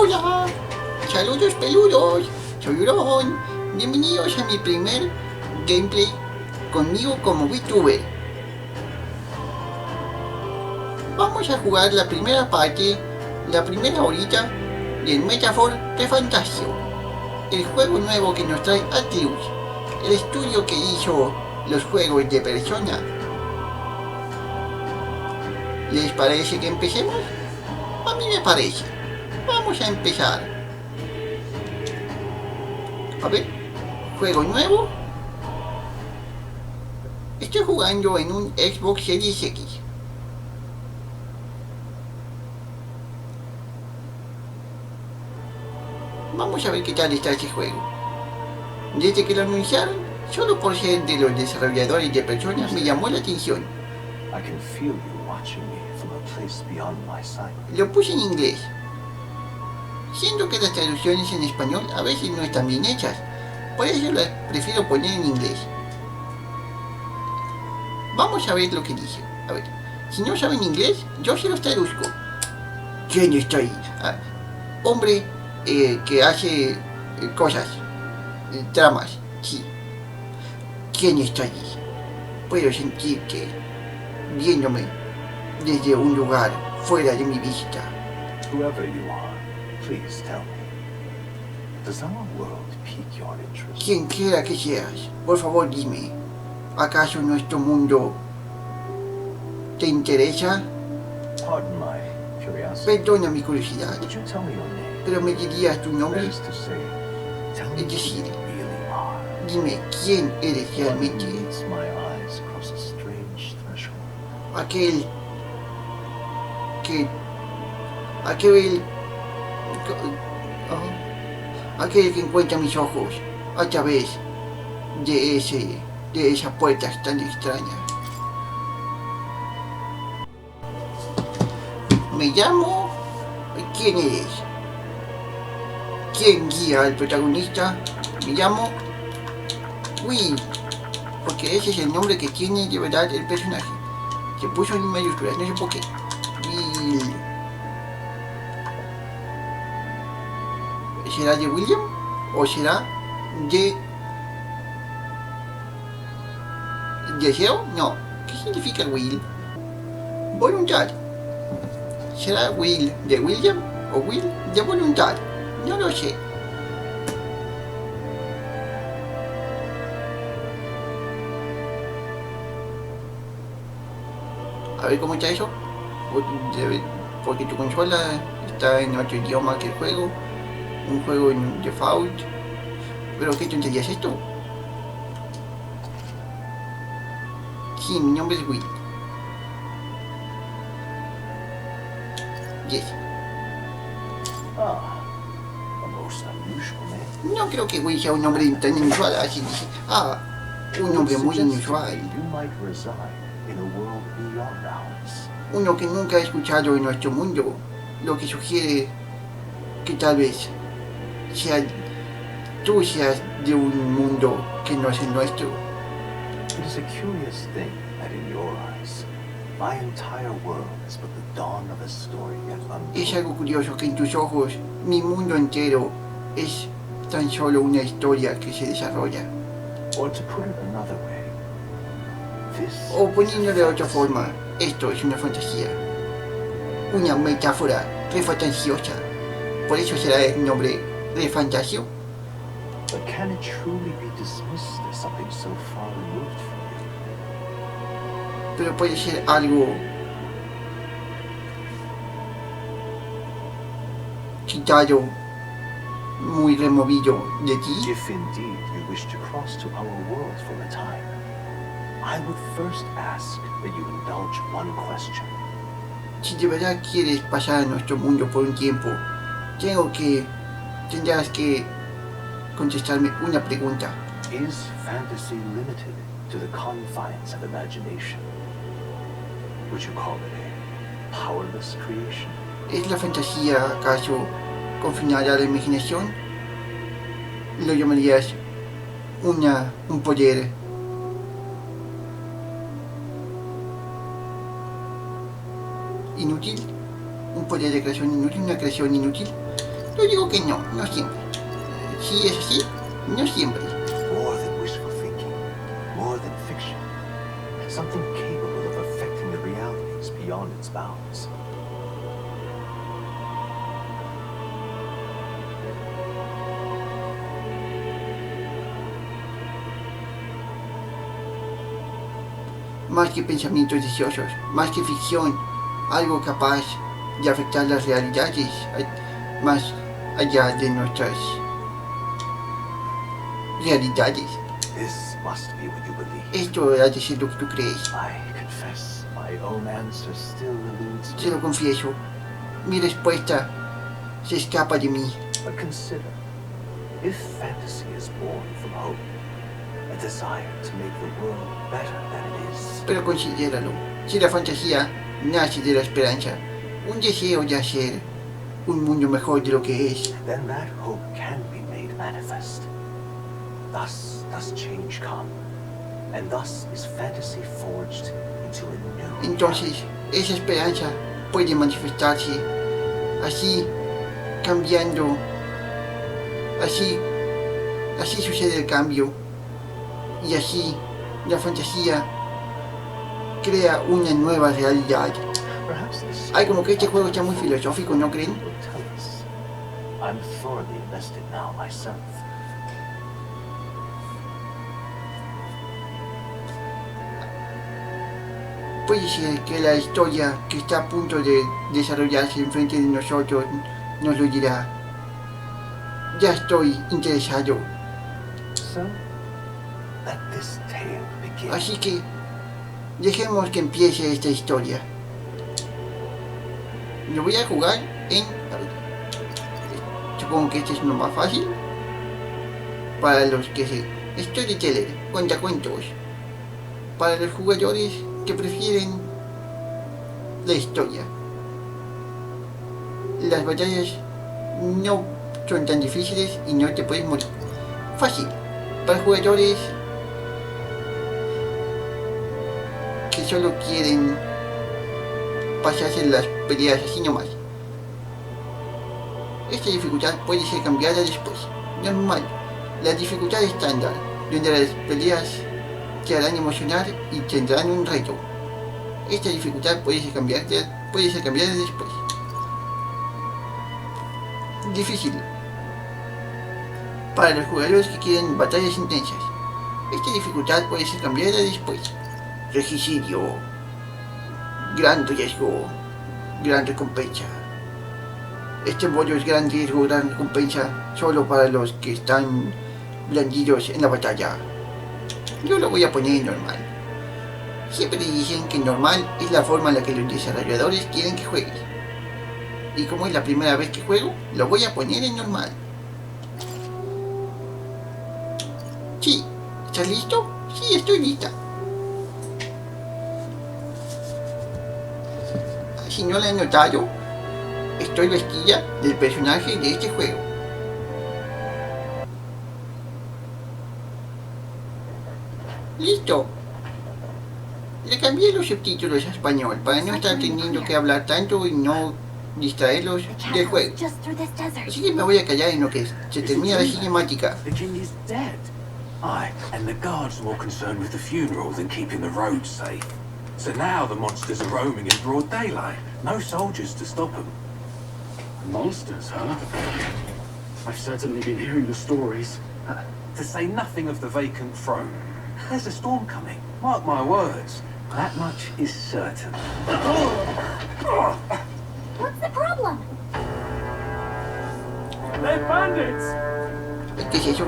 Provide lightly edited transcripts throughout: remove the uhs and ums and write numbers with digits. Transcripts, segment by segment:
Hola, saludos peludos, soy huron. Bienvenidos a mi primer gameplay conmigo como VTuber. Vamos a jugar la primera parte, la primera horita del ReFantazio, el juego nuevo que nos trae Atreus, el estudio que hizo los juegos de Persona. ¿Les parece que empecemos? A mí me parece. Vamos a empezar. A ver, juego nuevo. Estoy jugando en un Xbox Series X. Vamos a ver qué tal está este juego. Desde que lo anunciaron, solo por ser de los desarrolladores de Persona, me llamó la atención. Lo puse en inglés, siendo que las traducciones en español a veces no están bien hechas, por eso las prefiero poner en inglés. Vamos a ver lo que dice. A ver, si no saben inglés, yo se los traduzco. ¿Quién está ahí? Hombre que hace cosas, tramas, sí. ¿Quién está allí? Puedo sentir que viéndome desde un lugar fuera de mi vista. Whoever you are, please tell me. Does our world pique your interest? Quien quiera que seas, por favor dime, ¿acaso nuestro mundo te interesa? Pardon my curiosity. Perdona mi curiosidad, Would you tell me your name? pero me dirías tu nombre. That is to say, tell me Es who decir, you really are. dime quién eres What realmente. leads my eyes across a strange threshold? Aquel que encuentra mis ojos a través de esas puertas tan extrañas. Me llamo... ¿Quién eres? ¿Quién guía al protagonista? Me llamo Will, porque ese es el nombre que tiene de verdad el personaje. Se puso en mayúsculas, no sé por qué. Will. ¿Será de William? ¿O será de... deseo? No. ¿Qué significa Will? Voluntad. ¿Será Will de William o Will de voluntad? No lo sé. A ver cómo está eso. Porque tu consola está en otro idioma que el juego. Un juego en default. Pero qué tontería es esto. Sí, mi nombre es Will. Yes. A most unusual name. No creo que Will sea un nombre tan inusual, así dice. Un nombre muy inusual. You might reside in a world beyond ours. Uno que nunca he escuchado en nuestro mundo. Lo que sugiere que tal vez tú seas de un mundo que no es el nuestro. It is a curious thing that in your eyes, my entire world is but the dawn of a story yet Es untold. algo curioso que en tus ojos mi mundo entero es tan solo una historia que se desarrolla. Or to put it another way, this O is poniéndolo de otra fantasy. forma, esto es una fantasía. Una metáfora refantasiosa. Por eso será el nombre ReFantazio. But can it truly be dismissed as something so far removed from you? Pero puede ser algo quitado, muy removido de ti. If indeed you wish to cross to our world for a time, I would first ask that you indulge one question. Si de verdad quieres pasar a nuestro mundo por un tiempo, tendrás que contestarme una pregunta. Is fantasy limited to the confines of imagination? Would you call it a powerless creation? ¿Es la fantasía acaso confinada a la imaginación? ¿Lo llamarías un poder inútil? ¿Un poder de creación inútil? ¿Una creación inútil? Yo digo que no, no siempre. Si es así, no siempre. More than wishful thinking, more than fiction. Something capable of affecting the realities beyond its bounds. Más que pensamientos deseosos, más que ficción, algo capaz de afectar las realidades más allá de nuestras realidades. This must be what you believe. Esto ha de ser lo que tú crees. I confess, my own answer still eludes Te lo me. confieso, mi respuesta se escapa de mí. But consider, if fantasy is born from hope, a desire to make the world better than it is, Pero considéralo, si la fantasía nace de la esperanza, un deseo de hacer un mundo mejor de lo que es, then that hope can be made manifest. Thus does change come, and thus is fantasy forged into a new entonces esa esperanza puede manifestarse, así cambiando, así sucede el cambio, y así la fantasía crea una nueva realidad. Perhaps this Ay, como que este juego está muy filosófico, ¿no creen? will tell us. I'm thoroughly invested now myself. Puede ser que la historia que está a punto de desarrollarse enfrente de nosotros nos lo dirá. Ya estoy interesado. So, let this tale begin. Así que dejemos que empiece esta historia. Lo voy a jugar en... a ver, supongo que este es uno más fácil. Para los que se... Storyteller, cuentacuentos. Para los jugadores que prefieren la historia. Las batallas no son tan difíciles y no te puedes morir. Fácil. Para jugadores que solo quieren pasarse las peleas así nomás. Esta dificultad puede ser cambiada después. Normal. La dificultad estándar, donde las peleas te harán emocionar y tendrán un reto. Esta dificultad puede ser cambiada después. Difícil. Para los jugadores que quieren batallas intensas. Esta dificultad puede ser cambiada después. Regicidio. Gran riesgo. Gran recompensa. Este modo es gran riesgo, gran recompensa solo para los que están blandidos en la batalla. Yo lo voy a poner en normal. Siempre dicen que normal es la forma en la que los desarrolladores quieren que juegues. Y como es la primera vez que juego, lo voy a poner en normal. Sí, ¿estás listo? Sí, estoy lista. Si no lo han notado, estoy vestida del personaje de este juego. Listo. Le cambié los subtítulos a español para no estar teniendo que hablar tanto y no distraerlos del juego. Así que me voy a callar en lo que se termina la cinemática. The king is dead. Aye, and the guards more concerned with the funeral than keeping the roads safe. So now the monsters are roaming in broad daylight. No soldiers to stop them. Monsters, huh? I've certainly been hearing the stories. To say nothing of the vacant throne. There's a storm coming. Mark my words. That much is certain. What's the problem? They're bandits! ¿Qué es eso?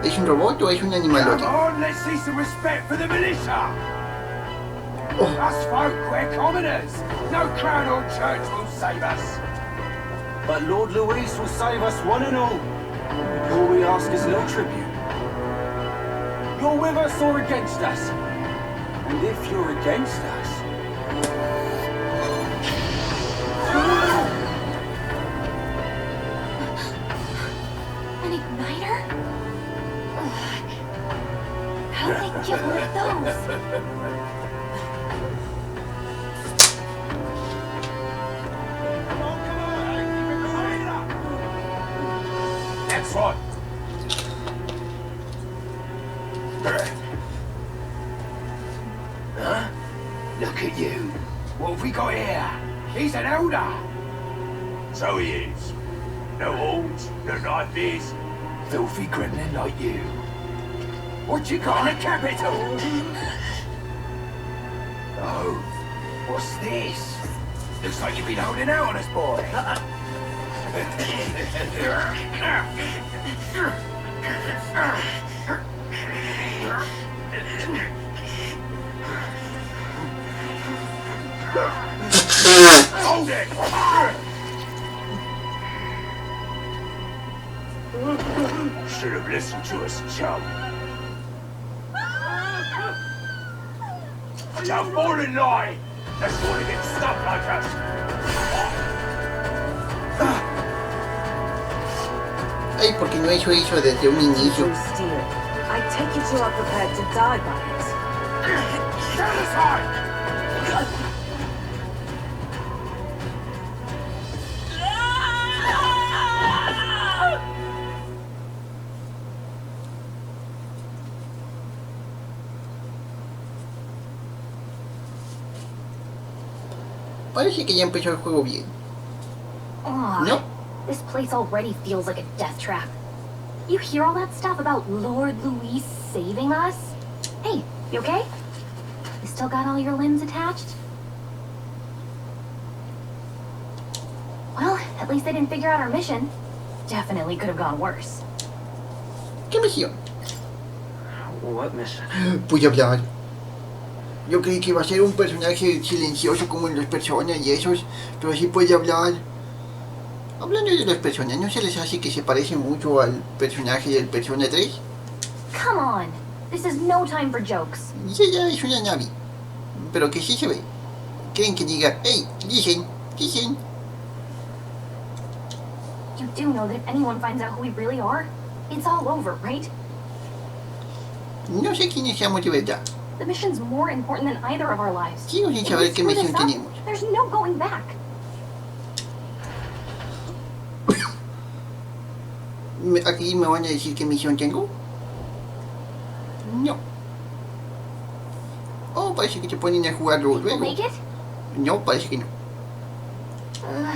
¿Es un robot o es un animalote? Come on, let's see some respect for the militia. Oh, Us folk, we're commoners. No crown or church will save us. But Lord Louis will save us one and all. All we ask is no tribute. You're with us or against us? And if you're against us... An igniter? Ugh. How did they get one of those? Come on, keep it quiet up. That's right. Huh? Look at you. What have we got here? He's an elder. So he is. No horns, no knives. Filthy gremlin like you. What you got in the capital? Oh, what's this? Looks like you've been holding out on us, boy. Hold it! Should have listened to us, chum. Now fall in line! Let's want to get stuck like us. Ay, ¿por qué no he hecho eso desde un inicio? Steel. I take it you are prepared to die by it. Stand aside! Parece que ya empezó el juego bien. Aw, ¿No? this place already feels like a death trap. You hear all that stuff about Lord Louis saving us? Hey, you okay? You still got all your limbs attached? Well, at least they didn't figure out our mission. Definitely could have gone worse. ¿Qué misión? What mission? Pude hablar. Yo creí que iba a ser un personaje silencioso como en las personas y esos, pero sí puede hablar. Hablando de las personas, ¿no se les hace que se parece mucho al personaje del Persona 3? Come on, this is no time for jokes. Y ella es una Navi, pero que sí se ve. ¿Creen que diga, hey, listen? You do know that if anyone finds out who we really are, it's all over, right? No sé quiénes seamos de verdad. The mission's more important than either of our lives. Sigo sin If saber we qué screw misión this up, tenemos. there's no going back. ¿Aquí me van a decir qué misión tengo? No. Oh, parece que te ponen a jugarlo We'll luego. make it? No, parece que no.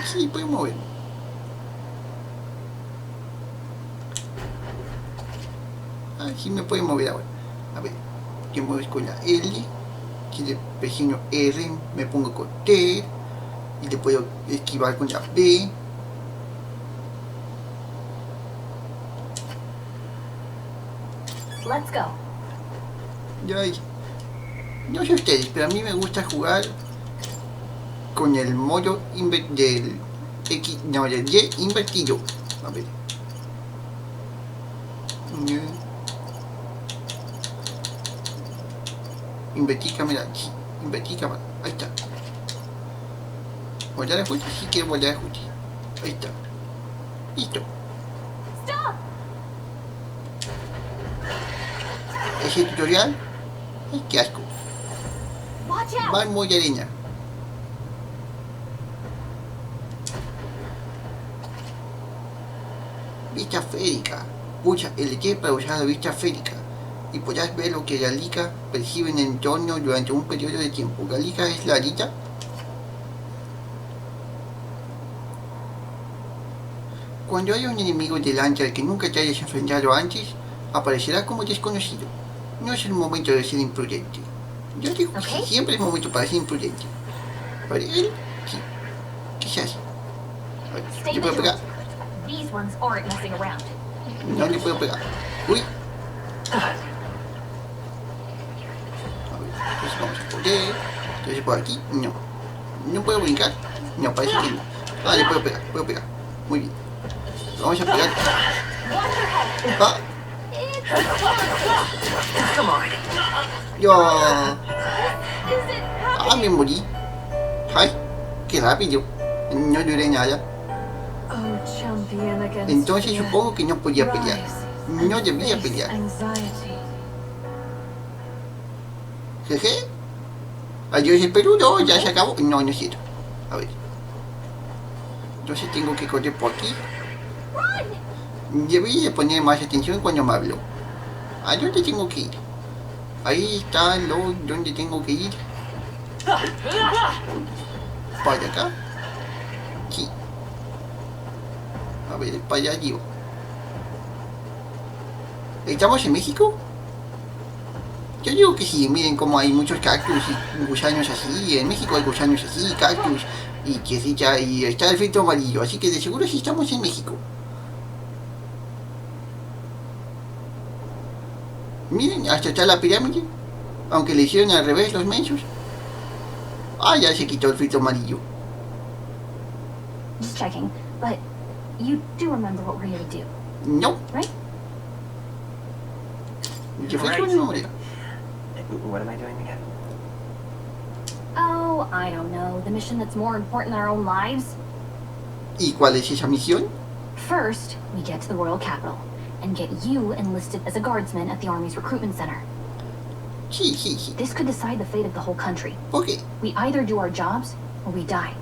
Sí, puedo mover. Ah, sí me puedo mover ahora. A ver, yo muevo con la L. Si le presiono R, me pongo con T. Y le puedo esquivar con la B. Let's go. Ay, no sé ustedes, pero a mí me gusta jugar con el modo del X, no, del Y invertido. A ver. Invertir cámara, sí, invertir cámara, ahí está. Volar a ajuste, sí quiero volar a ajuste. Ahí está. Listo. Stop! Ese tutorial, ay, qué asco. Watch out! Va muy arena. Vista esférica. Pulsa LT para usar la vista esférica y podrás ver lo que la liga percibe en el entorno durante un periodo de tiempo. La liga es la arita. Cuando haya un enemigo delante al que nunca te hayas enfrentado antes, aparecerá como desconocido. No es el momento de ser imprudente. Yo digo que siempre es momento para ser imprudente. A ver, él, sí. ¿Qué se hace? A ver, Stay ¿le puedo pegar? vigilant. These ones aren't messing around. No le puedo pegar. Uy. A ver, entonces vamos a poder. Entonces por aquí, no. ¿No puedo brincar? No, parece que no. Ah, le puedo pegar. Muy bien. Vamos a pegar. Ah. Yo. Ah, me morí. Ay, qué rápido. No duré nada. Entonces supongo que no podía pelear. No debía pelear. Jeje. Adiós el peludo, ya se acabó. No, no es cierto. A ver. Entonces tengo que correr por aquí. Debí de poner más atención cuando me habló. ¿A dónde tengo que ir? Ahí está donde tengo que ir. ¿Para acá? Sí. A ver, para allá digo. ¿Estamos en México? Yo digo que sí, miren como hay muchos cactus y gusanos así. En México hay gusanos así, cactus y que sí, ya, y está el filtro amarillo, así que de seguro sí estamos en México. Miren, hasta está la pirámide, aunque le hicieron al revés los mensos. Ah, ya se quitó el filtro amarillo. Just checking, but you do remember what we're here to do, No, right? ¿qué fue tu nombre? What am I doing again? Oh, I don't know. The mission that's more important than our own lives? ¿Y cuál es esa misión? First, we get to the royal capital and get you enlisted as a guardsman at the army's recruitment center. Sí, sí, sí. This could decide the fate of the whole country. ¿Por qué? We either do our jobs or we die.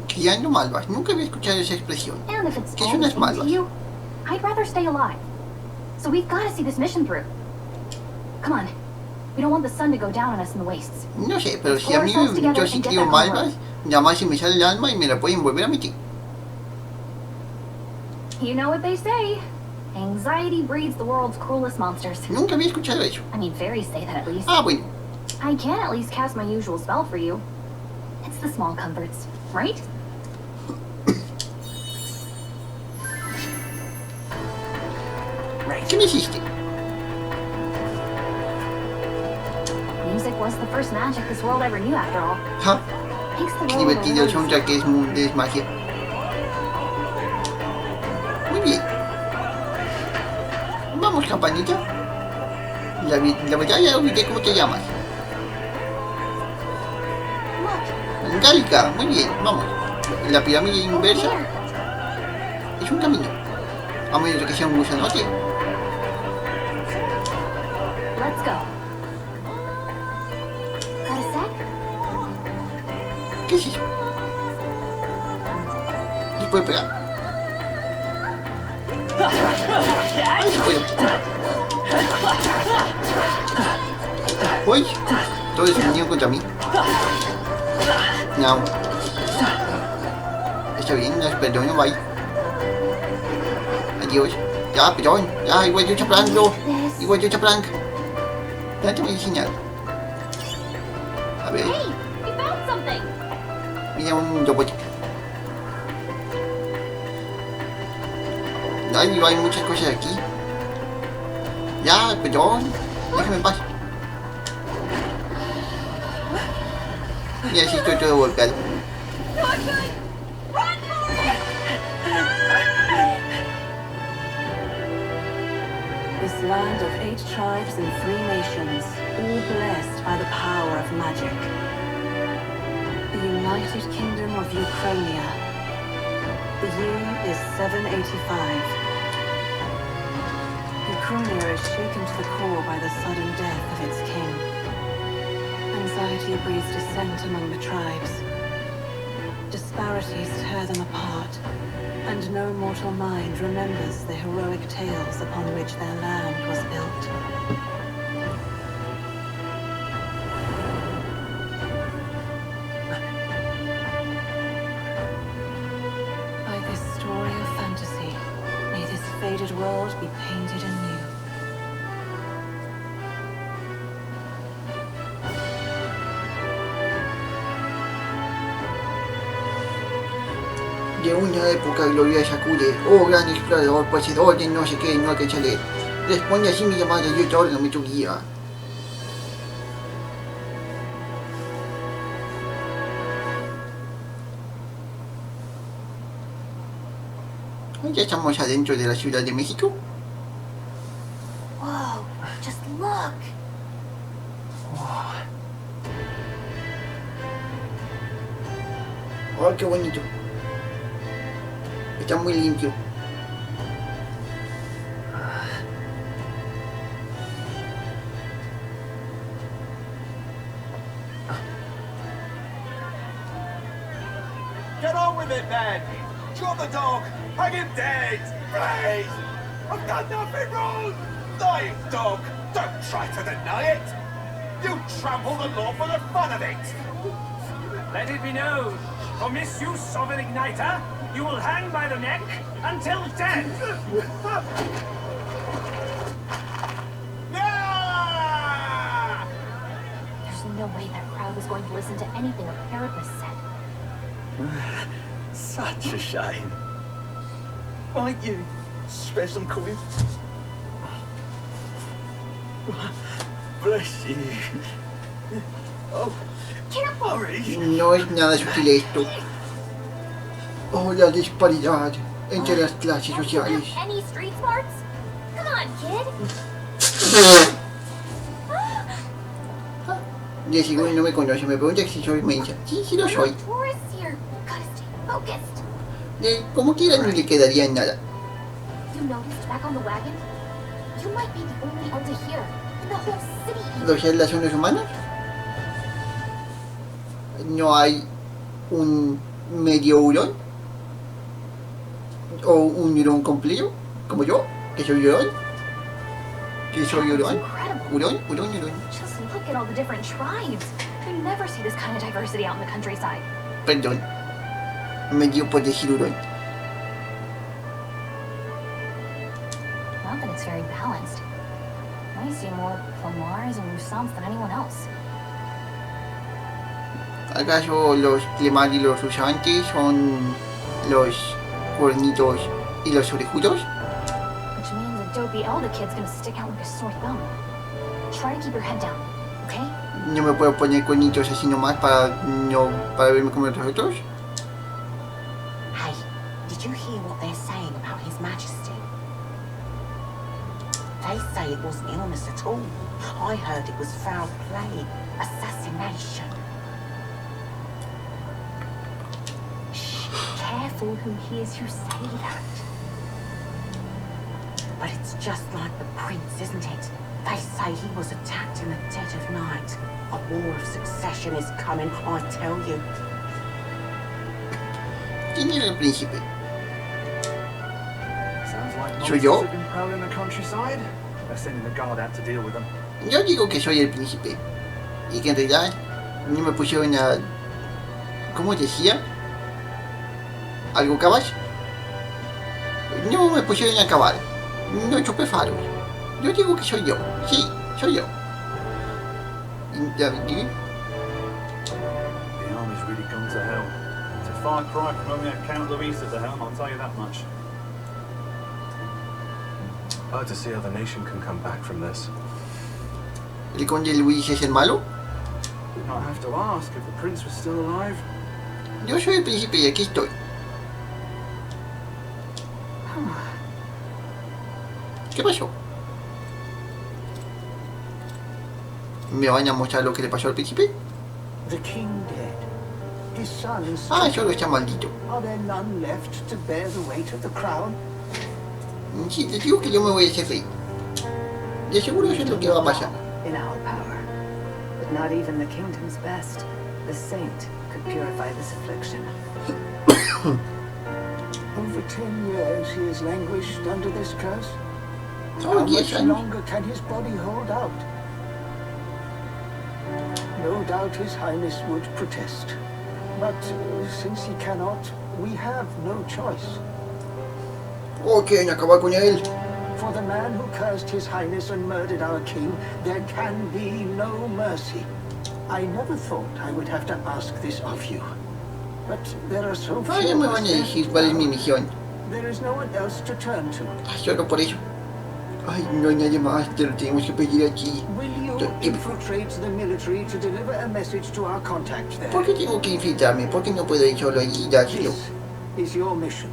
Criando malvas. Nunca había escuchado esa expresión. And if it's ¿Qué all son the las same to malvas? you, I'd rather stay alive. So we've got to see this mission through. Come on. We don't want the sun to go down on us in the wastes. No sé, pero si a mí yo sí crío malvas, nada más si me sale el alma y me la pueden volver a meter. You know what they say. Anxiety breeds the world's cruelest monsters. Nunca había escuchado eso. I mean, fairies say that at least. Ah, bueno. I can at least cast my usual spell for you. It's the small comforts, right? ¿Qué me hiciste? Music was the first magic this world ever knew, after all. Ja, Makes the qué world a divertido el little soundtrack que es magia. Muy bien. Vamos, campanita. La verdad ya olvidé cómo te llamas. Look, Gálica, muy bien, vamos. La pirámide over inversa here. es un camino. A menos de que sea un gusanote. Let's go. Got a sec? ¿Qué es eso? ¿Y puede pegar? ¡Ay, se puede! ¡Uy! Todos se vinieron contra mí. No. Está bien, las perdono, bye. Adiós. Ya, perdón. Ya, igual yo chaplando. Igual yo chaplank. Planta medicinal. A ver, Hey, we found something. mira un robot. Ay, hay muchas cosas aquí. Ya, perdón. Déjame en paz. Y así estoy todo volcado. This land of 8 tribes and 3 nations, all blessed by the power of magic. The United Kingdom of Ukrainia. The year is 785. Ukrainia is shaken to the core by the sudden death of its king. Anxiety breeds dissent among the tribes. Disparities tear them apart, and no mortal mind remembers the heroic tales upon which their land was built. By this story of fantasy, may this faded world be painted anew. De una época gloriosa acude, oh gran explorador, poseedor de no sé qué, no alcanza a leer. Responde así mi llamada, yo te ordeno tu guía. Ya estamos adentro de la Ciudad de México. Whoa, just look. Oh, qué bonito. Está muy limpio. Get on with it, then! Drop the dog! Hang him dead! Please! I've done nothing wrong! Lie, dog! Don't try to deny it! You trample the law for the fun of it! Let it be known, for misuse of an igniter, you will hang by the neck until death. Ah! There's no way that crowd was going to listen to anything a therapist said. Such a shame. Might you spare some coin? Bless you. Oh, Careful! hurry. No es nada sutil esto. Oh, la disparidad entre las clases Don't you sociales. have any street smarts? Come on, kid. De seguro no me conoce, me pregunta si soy mensa. Sí, sí lo There soy. are tourists here. Gotta stay focused. Como quiera no le quedaría nada. You noticed back on the wagon? You might be the only elder here in the whole city. ¿Los celdas son los humanos? ¿No hay un medio hurón? ¿O un hurón completo? ¿Como yo? ¿Que soy hurón? ¿Que soy That's hurón? incredible. ¿Hurón? ¿Hurón? ¿Hurón? Just look at all the different tribes. You never see this kind of diversity out in the countryside. Perdón. Me dio por decir hurón. Not that it's very balanced. I see more Plomars and Rusams than anyone else. ¿Acaso los Clemar y los usantes son los cuernitos y los orejudos? Which means a dopey elder kid's gonna stick out like a sore thumb. Try to keep your head down, okay? No me puedo poner cuernitos así nomás para verme como los otros. Hey, did you hear what they're saying about His Majesty? They say it wasn't illness at all. I heard it was foul play, assassination. Shh, careful who hears you say that. But it's just like the prince, isn't it? They say he was attacked in the dead of night. A war of succession is coming, I tell you. ¿Quién era el príncipe? Sounds like ¿Soy yo? monsters have been prowling the countryside. They're sending the guard out to deal with them. Yo digo que soy el príncipe. Y que en realidad no me pusieron a... ¿Cómo decía? ¿Algo cabas? No me pusieron a acabar. No chupé faros. Yo digo que soy yo. Sí, soy yo. The army's really gone to hell. It's a far cry from when we had Count Luis at the helm, I'll tell you that much. Hard to see how the nation can come back from this. ¿El conde Luis es el malo? Did not have to ask if the prince was still alive. Yo soy el príncipe y aquí estoy. ¿Qué pasó? ¿Me van a mostrar lo que le pasó al príncipe? The king dead. His sons. Ah, solo está maldito. Are there none left to bear the weight of the crown? Sí, te digo que yo me voy a hacer rey. De seguro eso es lo que va a pasar. In our power. But not even the kingdom's best, the saint, could purify this affliction. Over 10 years he has languished under this curse. Oh, How yes, much I know. longer can his body hold out? No doubt His Highness would protest. But since he cannot, we have no choice. Oh, quieren acabar con él. For the man who cursed His Highness and murdered our king, there can be no mercy. I never thought I would have to ask this of you. But there are so Ah, ya few me of van a us decir left cuál es mi now. misión. There is no one else to turn to. Ah, solo por eso. Ay, no hay nadie más, te lo tenemos que pedir aquí. Will you infiltrate the military to deliver a message to our contact there? ¿Por qué tengo que infiltrarme? ¿Por qué no puedo ir solo allí y dárselo? This is your mission.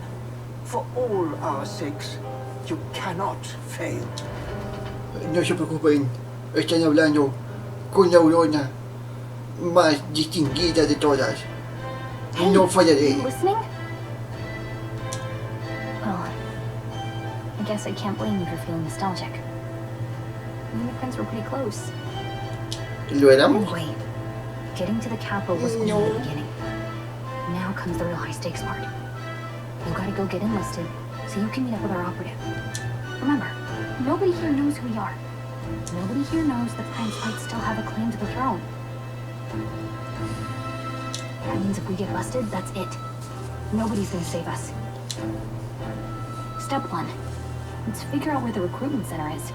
For all our sakes, you cannot fail. No se preocupen, están hablando con la Aurora más distinguida de todas. Hey, No are fallaré. you listening? Well, I guess I can't blame you for feeling nostalgic. Me and the prince were pretty close. ¿Lo éramos? Anyway, getting to the capital was only No. the beginning. Now comes the real high-stakes part. You gotta go get enlisted so you can meet up with our operative. Remember, nobody here knows who we are. Nobody here knows the Prince might still have a claim to the throne. That means if we get busted, that's it. Nobody's gonna save us. Step 1. Let's figure out where the recruitment center is.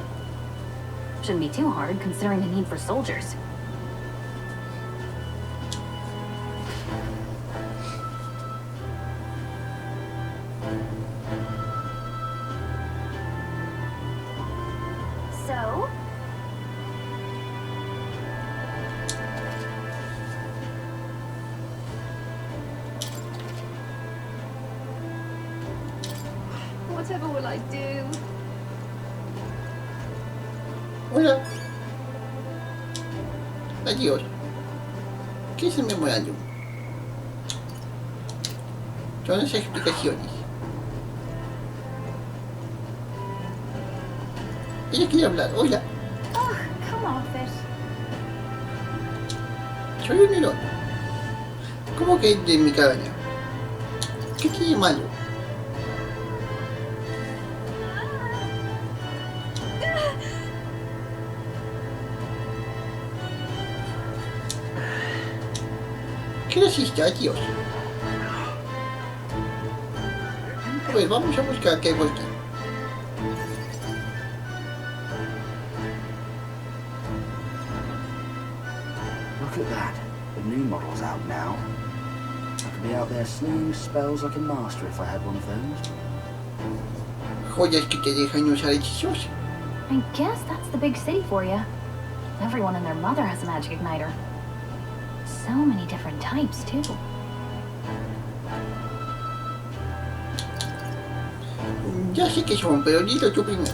Shouldn't be too hard, considering the need for soldiers. So? Whatever will I do? Hola. Adiós. ¿Qué es el memorándum? Son las explicaciones. Ella quiere hablar. Hola. Oh, come off it. Soy un hurón. ¿Cómo que de mi cabaña? ¿Qué tiene malo? ¿Qué racista, tíos? Pues vamos a buscar qué hay por aquí. Look at that. The new model's out now. I could be out there slinging spells like a master if I had one of those. Joyas que te dejan usar hechizos. I guess that's the big city for you. Everyone and their mother has a magic igniter. So many different types, too. Ya sé que son, pero dilo tú primero.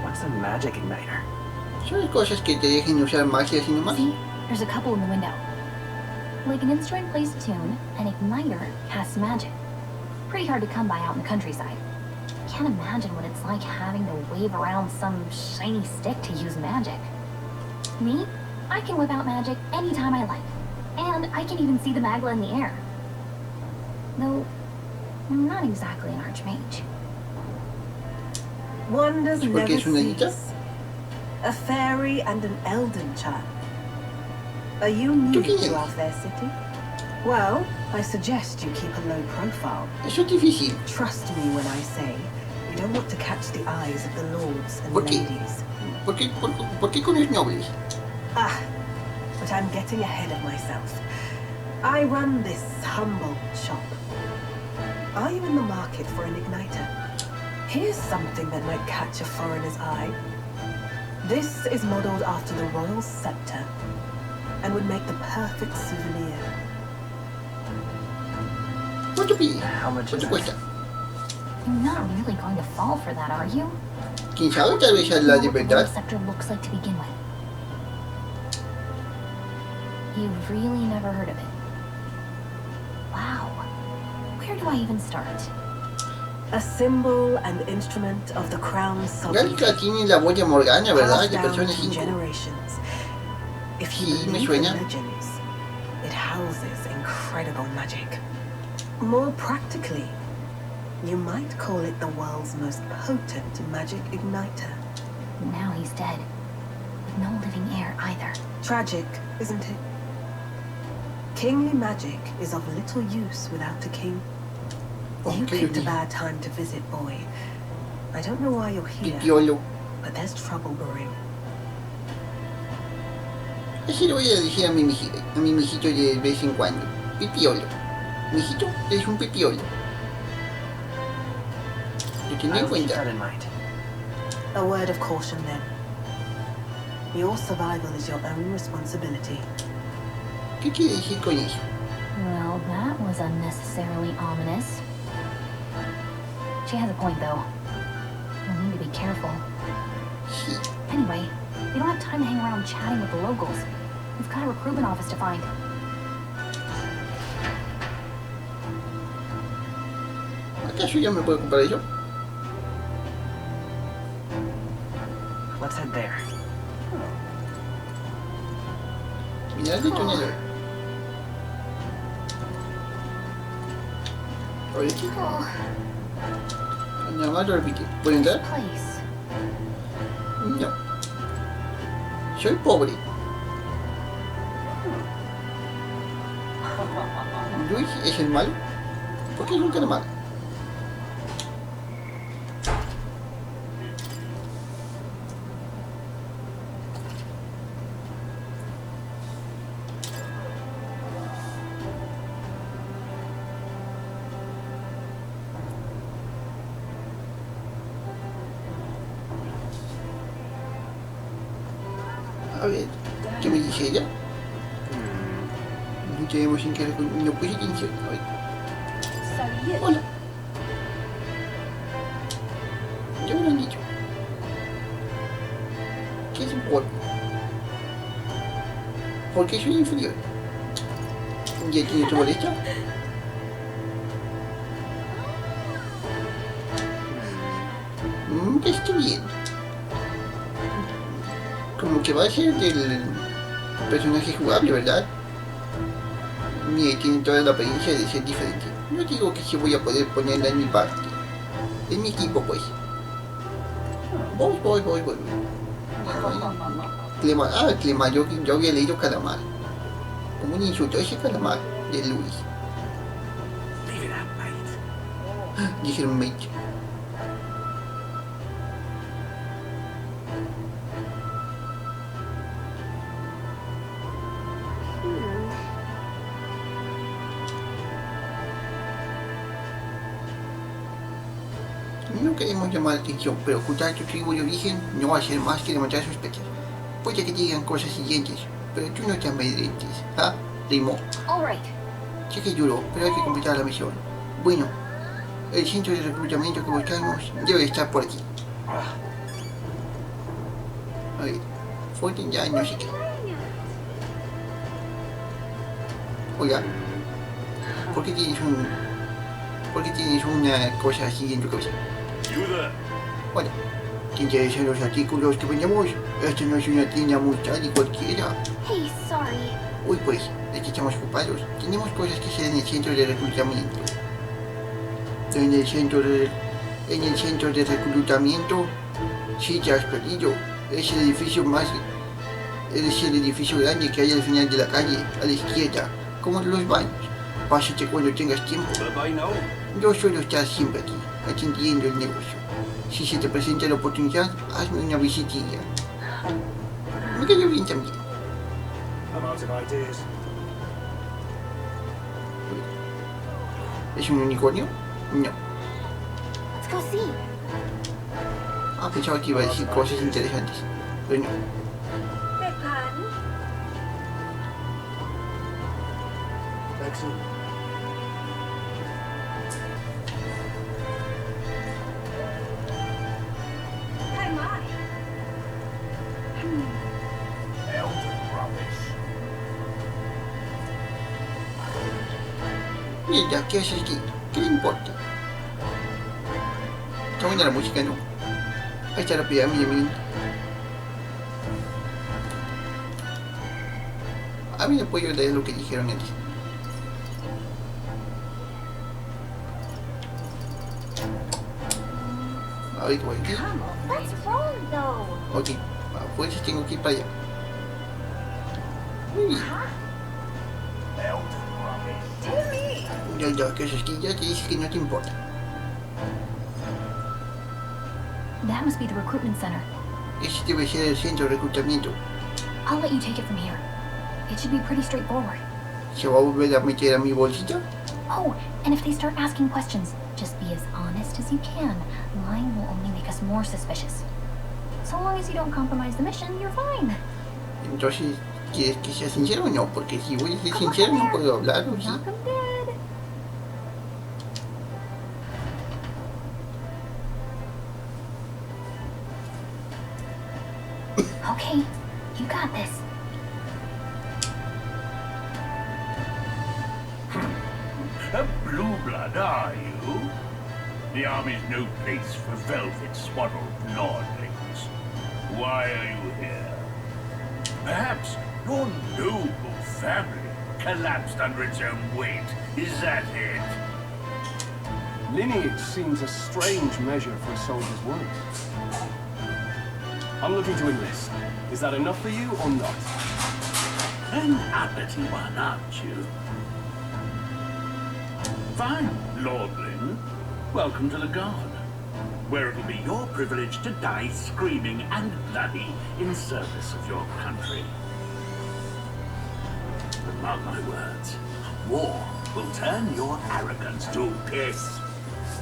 What's a magic igniter? Son las cosas que te dejen usar magia así nomás. See, there's a couple in the window. Like an instrument plays a tune, an igniter casts magic. Pretty hard to come by out in the countryside. Can't imagine what it's like having to wave around some shiny stick to use magic. Me? I can whip out magic anytime I like. And I can even see the magla in the air. Though, I'm not exactly an archmage. Wonders ¿Por qué never es una niña? cease. A fairy and an elden child. Are you new ¿Tú quién to eres? our fair city? Well, I suggest you keep a low profile. Eso es difícil. Trust me when I say you don't want to catch the eyes of the lords and ¿Por qué? ladies. ¿Por qué con los nobles? Ah, but I'm getting ahead of myself. I run this humble shop. Are you in the market for an igniter? Here's something that might catch a foreigner's eye. This is modeled after the royal scepter and would make the perfect souvenir. ¿Cuánto pide? How much is ¿Cuánto it? cuesta? You're not really going to fall for that, are you? ¿Quién sabe? Tal vez es la de Know what the verdad. royal scepter looks like to begin with. You've really never heard of it. Wow. Where do I even start? A symbol and instrument of the crown's sovereignty. Gálica tiene la voz de Morgana, ¿verdad? Passed De down Persona through 5. generations. If you Sí, me believe suena. in legends, it houses incredible magic. More practically, you might call it the world's most potent magic igniter. Now he's dead. With no living heir either. Tragic, isn't it? Kingly magic is of little use without a king. You Okay, picked a bad time to visit, boy. I don't know why you're here, Pipiolo. but there's trouble brewing. Así le voy a decir a mi mijito de vez en cuando. Pipiolo. Mijito, eres un pipiolo. Lo tendré en I'll keep cuenta. that in mind. A word of caution, then. Your survival is your own responsibility. ¿Qué quiere decir con eso? Well, that was unnecessarily ominous. She has a point, though. We'll need to be careful. Sí. Anyway, we don't have time to hang around chatting with the locals. We've got a recruitment office to find. ¿Acaso yo me puedo ocupar de eso? Let's head there. Mineral detonador. Oye, aquí. Nada más lo repite. ¿Puedo entrar? Place. No. Soy pobre. Luis es el malo. ¿Por qué es un cara malo? A ver, ¿qué me dice ella? No tenemos en qué no puse atención. A ver. Hola. Ya me lo han dicho. ¿Qué es un polvo? ¿Por qué soy inferior? ¿Ya tiene tu molestia? Está bien. Como que va a ser del personaje jugable, ¿verdad? Mire, tiene toda la apariencia de ser diferente. No digo que sí voy a poder ponerla en mi parte. En mi equipo, pues. Voy. Clemar, Clemar, yo había leído calamar. Como un insulto, ese calamar de Luis. Leave it out, mate. Dijeron mate. No queremos llamar la atención, pero ocultar tu tribu de origen no va a ser más que levantar sospechas. Puede que te digan cosas siguientes, pero tú no te amedrentes, ¿ah? Rimó. All right. Sé que duro, pero hay que completar la misión. Bueno, el centro de reclutamiento que buscamos debe estar por aquí. A ver, Fortin ya no sé qué. Oiga, ¿por qué tienes una cosa así en tu cabeza? Bueno, ¿te interesan los artículos que vendemos? Esta no es una tienda multada ni cualquiera. Hey, sorry. Uy, pues, es que estamos ocupados. Tenemos cosas que hacer en el centro de reclutamiento. En el centro de reclutamiento, sí, te has perdido. Es el edificio grande que hay al final de la calle, a la izquierda, como los baños. Pásate cuando tengas tiempo. Yo suelo estar siempre aquí, atendiendo el negocio. Si se te presenta la oportunidad, hazme una visitilla. Me cayó bien también. ¿Es un unicornio? No. Let's go see. Pensaba que iba a decir cosas interesantes, pero no. Mira, ¿qué haces aquí? ¿Qué le importa? Está buena la música, ¿no? Ahí está la pirámide, miren. A mí no puedo leer lo que dijeron antes. A ver, voy aquí. What's wrong, though? Ok, a fuerzas tengo que ir para allá. Muy bien. Ya, ¿qué haces aquí? Ya te dije que no te importa. That must be the recruitment center. Ese debe ser el centro de reclutamiento. I'll let you take it from here. It should be pretty straightforward. ¿Se va a volver a meter a mi bolsita? Oh, and if they start asking questions, just be as honest as you can. Lying will only make us more suspicious. So long as you don't compromise the mission, you're fine. Entonces, ¿quieres que sea sincero o no? Porque si voy a ser sincero no puedo hablar, ¿o sí? Knock 'em dead. Okay, you got this. A blue blood, are you? The army's no place for velvet-swaddled nordlings. Why are you here? Perhaps your noble family collapsed under its own weight. Is that it? Lineage seems a strange measure for a soldier's work. I'm looking to enlist. Is that enough for you or not? An uppity one, aren't you? Fine, Lordling. Welcome to the Guard, where it'll be your privilege to die screaming and bloody in service of your country. But mark my words, war will turn your arrogance to piss.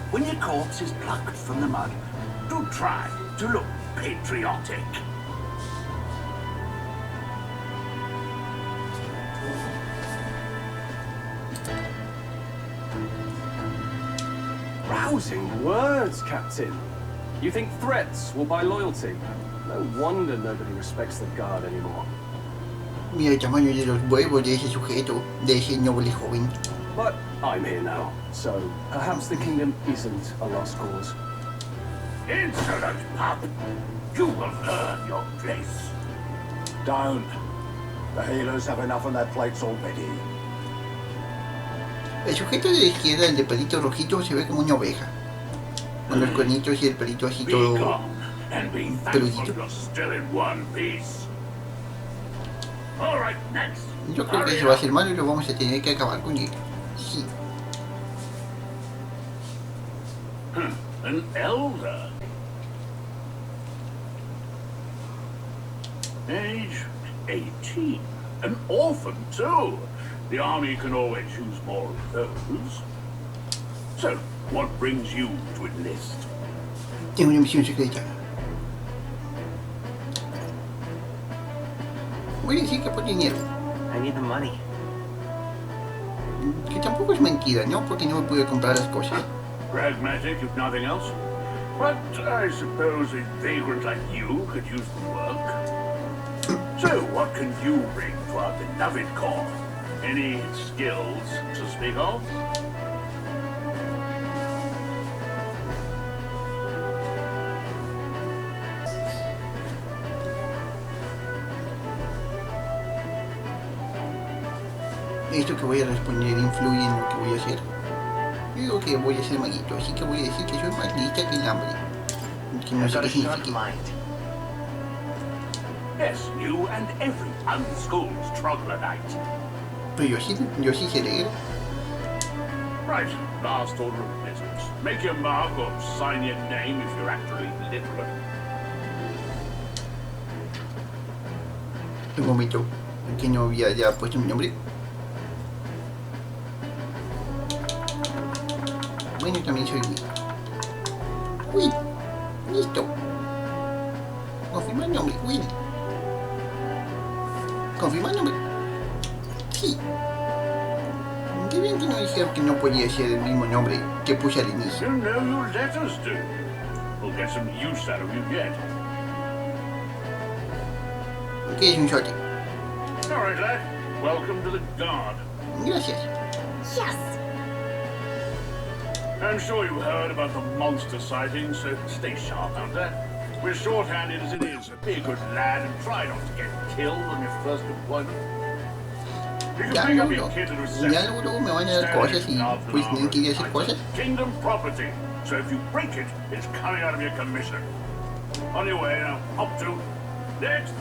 When your corpse is plucked from the mud, do try to look patriotic. Rousing words, Captain. You think threats will buy loyalty? No wonder nobody respects the Guard anymore. Mira el tamaño de los huevos de ese sujeto, de ese noble joven. But I'm here now, so perhaps the kingdom isn't a lost cause. Insolent pup! You will earn your place. Don't. The healers have enough on their plates already. El sujeto de la izquierda, el de pelito rojito, se ve como una oveja. Con los cuernitos y el pelito así Be todo gone and be thankful peludito. you're still in one piece. All right, next. Yo creo que ese va a ser malo y lo vamos a tener que acabar con él. Sí. An elder. Age 18. An orphan, too. The army can always use more of those. So, what brings you to enlist? Tengo una misión secreta. Voy a decir que por dinero. I need the money. Que tampoco es mentira, ¿no? Porque no me pude comprar las cosas. Pragmatic, if nothing else. But I suppose a vagrant like you could use the work. So, what can you bring to our beloved corps? Any skills to speak of? Esto que voy a responder influye en lo que voy a hacer. Yo digo que voy a ser maguito, así que voy a decir que soy más lista que el hambre. Que no sé qué significa. Yes, you and every unschooled troglodyte. Pero yo sí sé leer. Right, last order of business. Make your mark or sign your name if you're actually literate. Un momento, que no había ya puesto mi nombre. Bueno, también soy Will. Will, listo. Confirma el nombre, Will. Confirma el nombre. Sí. Qué bien que no dijeron que no podía ser el mismo nombre que puse al inicio. You know your letters do. We'll get some use out of you yet. ¿Qué es un shorty? All right, lad. Welcome to the Guard. Gracias. Yes! I'm sure you heard about the monster sighting, so stay sharp out there. We're short-handed as it is. Be a good lad and try not to get killed on your first deployment. You can pick up your kit at reception. Ya luego me van a dar cosas y pues tienen que ir a hacer cosas. Kingdom property, so if you break it, it's coming out of your commission. On your way now, up to next.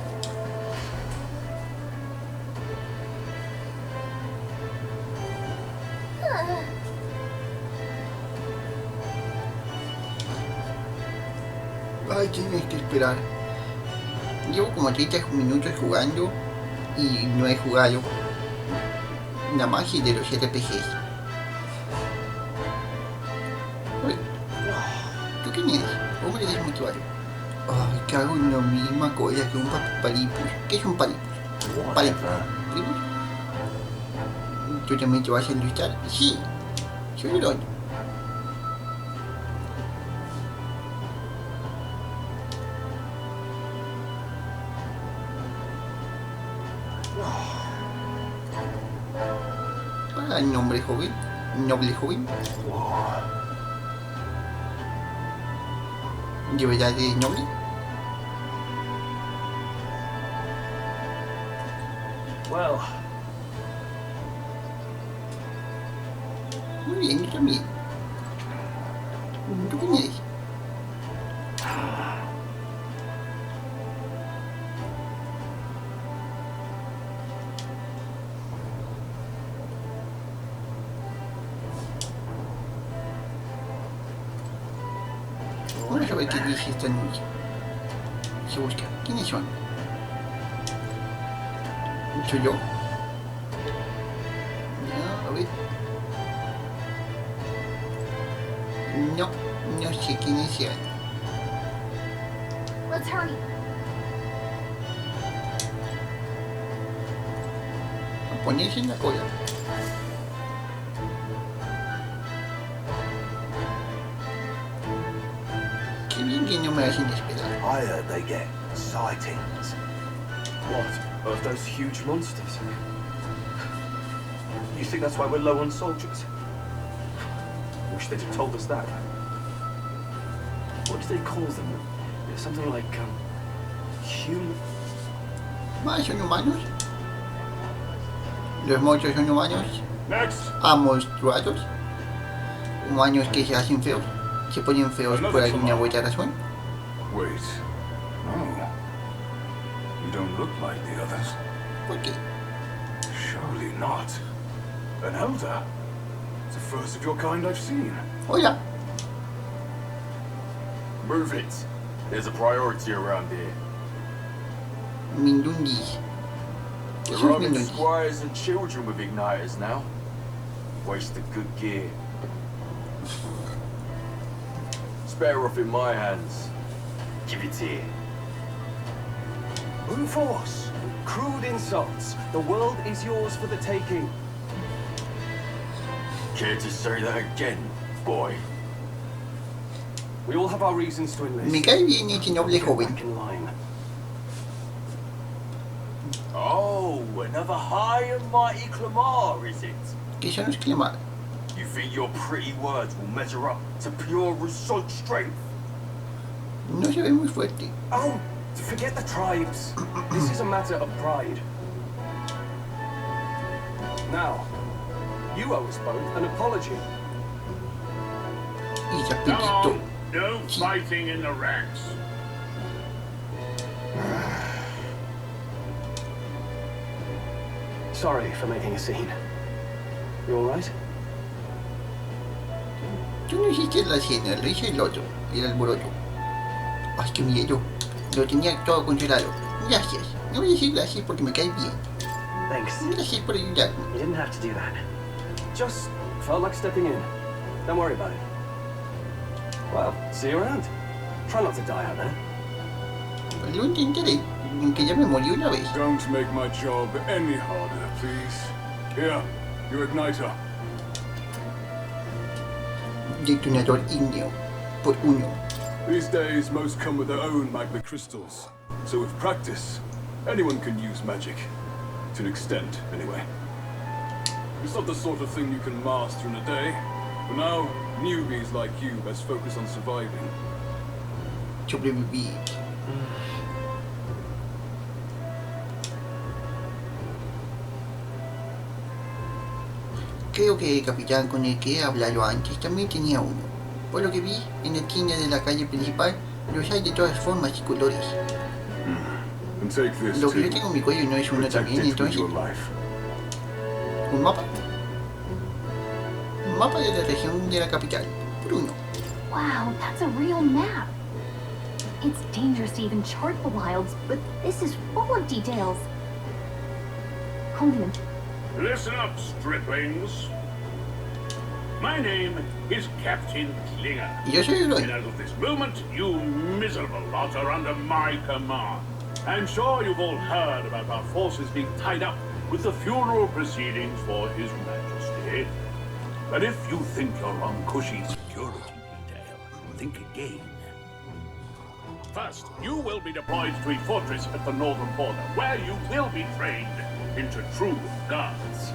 Ay, tienes que esperar. Llevo como 30 minutos jugando y no he jugado nada más y de los RPGs. Oye, ¿tú quién eres? Hombre desmotivado. Ay, que hago la misma cosa que un palipus. ¿Qué es un palipus? ¿Palipus? ¿Tú también te vas a enlistar? Sí, soy huron. Para el nombre joven, noble joven. ¿De verdad es noble? Well, muy bien, yo también. ¿Tú quién eres? Vamos a ver qué dice esta anuncio. Se busca. ¿Quiénes son? ¿Soy yo? No, a ver. No, no sé quiénes sean. Let's hurry. A ponerse en la cola. Qué bien que no me hacen esperar. I heard they get sightings. What? Of those huge monsters? You think that's why we're low on soldiers? Wish they'd have told us that. What do they call them? Something like, human... ¿Más son humanos? Los monstruos son humanos. Next. Monstruados. Humanos que se hacen feos. Se ponen feos por alguna buena razón. Wait. No. You don't look like the others. ¿Por qué? Surely not. An elder? It's the first of your kind I've seen. Hola. Move it. There's a priority around here. Mindundis. ¿Qué We're son running mindundis? squires and children with igniters now. Waste of good gear. It's better off in my hands. Give it here. Brute force. Crude insults. The world is yours for the taking. Care to say that again, boy? We all have our reasons to enlist. Me cae bien este noble joven. Back in line. Oh, another high and mighty Clamar, is it? ¿Qué son los Clemar? You think your pretty words will measure up to pure Result strength? No se ve muy fuerte. Oh, forget the tribes. This is a matter of pride. Now, you owe us both an apology. Y rapidito. No fighting in the ranks. Sorry for making a scene. You alright? Tú no hiciste la escena, lo hice el otro, el alboroto. Ay, qué miedo. Lo tenía todo controlado. Gracias. No voy a decir gracias porque me cae bien. Thanks. Gracias por ayudarme. You didn't have to do that. Just felt like stepping in. Don't worry about it. Well, see you around. Try not to die out there. Lo intentaré, aunque ya me morí una vez. Don't make my job any harder, please. Here, your igniter. Detonador ígneo. Por uno. These days, most come with their own magma crystals. So with practice, anyone can use magic. To an extent, anyway. It's not the sort of thing you can master in a day. For now, newbies like you best focus on surviving. Sobrevivir. Creo que el capitán con el que he hablado antes también tenía uno. Por lo que vi, en la tienda de la calle principal los hay de todas formas y colores. And take this Lo que yo too. tengo en mi cuello no es uno Protect también, it with entonces. your life. ¿Un mapa? Un mapa de la región de la capital. Por uno. Wow, that's a real map. It's dangerous to even chart the wilds, but this is full of details. Compliment. Listen up, striplings. My name is Captain Klinger. Y yo soy el And héroe. as of this moment, you miserable lot are under my command. I'm sure you've all heard about our forces being tied up with the funeral proceedings for His Majesty. But if you think you're on cushy security detail, think again. First, you will be deployed to a fortress at the northern border, where you will be trained into true guards.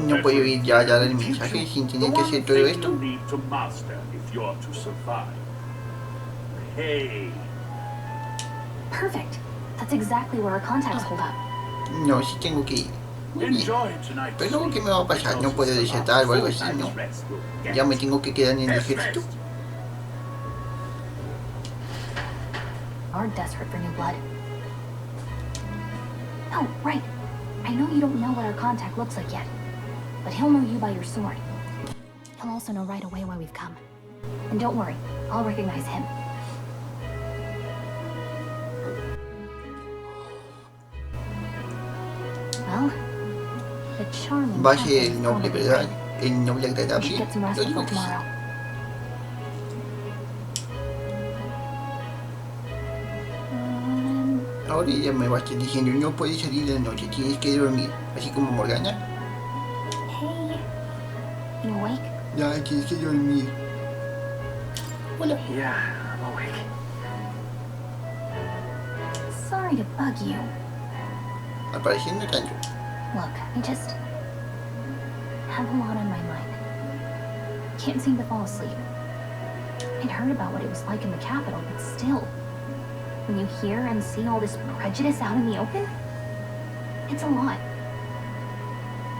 No puedo ir ya a dar el mensaje sin tener que hacer todo esto. You need to master if you're to survive. Hey. Perfect. That's exactly where our contacts hold up. No, sí tengo que ir. Enjoy tonight's Pero luego, ¿qué sleep, me va a pasar? ¿No puedo because desertar o algo full así, no? night's rest will get Ya me tengo que quedar en el best ejército. rest. Are desperate for new blood. Oh, right. I know you don't know what our contact looks like yet, but he'll know you by your sword. He'll also know right away why we've come. And don't worry, I'll recognize him. Well, the charming Va a ser captain el is noble, probably ¿verdad? right. El noble We should agradable. get some rest Yo before digo que sí. tomorrow. Ahora ella me va a estar diciendo, no puedes salir de la noche, tienes que dormir. Así como Morgana. Hey, you awake? Ya, tienes que dormir. Hola. Yeah, I'm awake. Sorry to bug you. Al parecer no tanto. Look, I just have a lot on my mind. Can't seem to fall asleep. I'd heard about what it was like in the capital, but still, when you hear and see all this prejudice out in the open, it's a lot.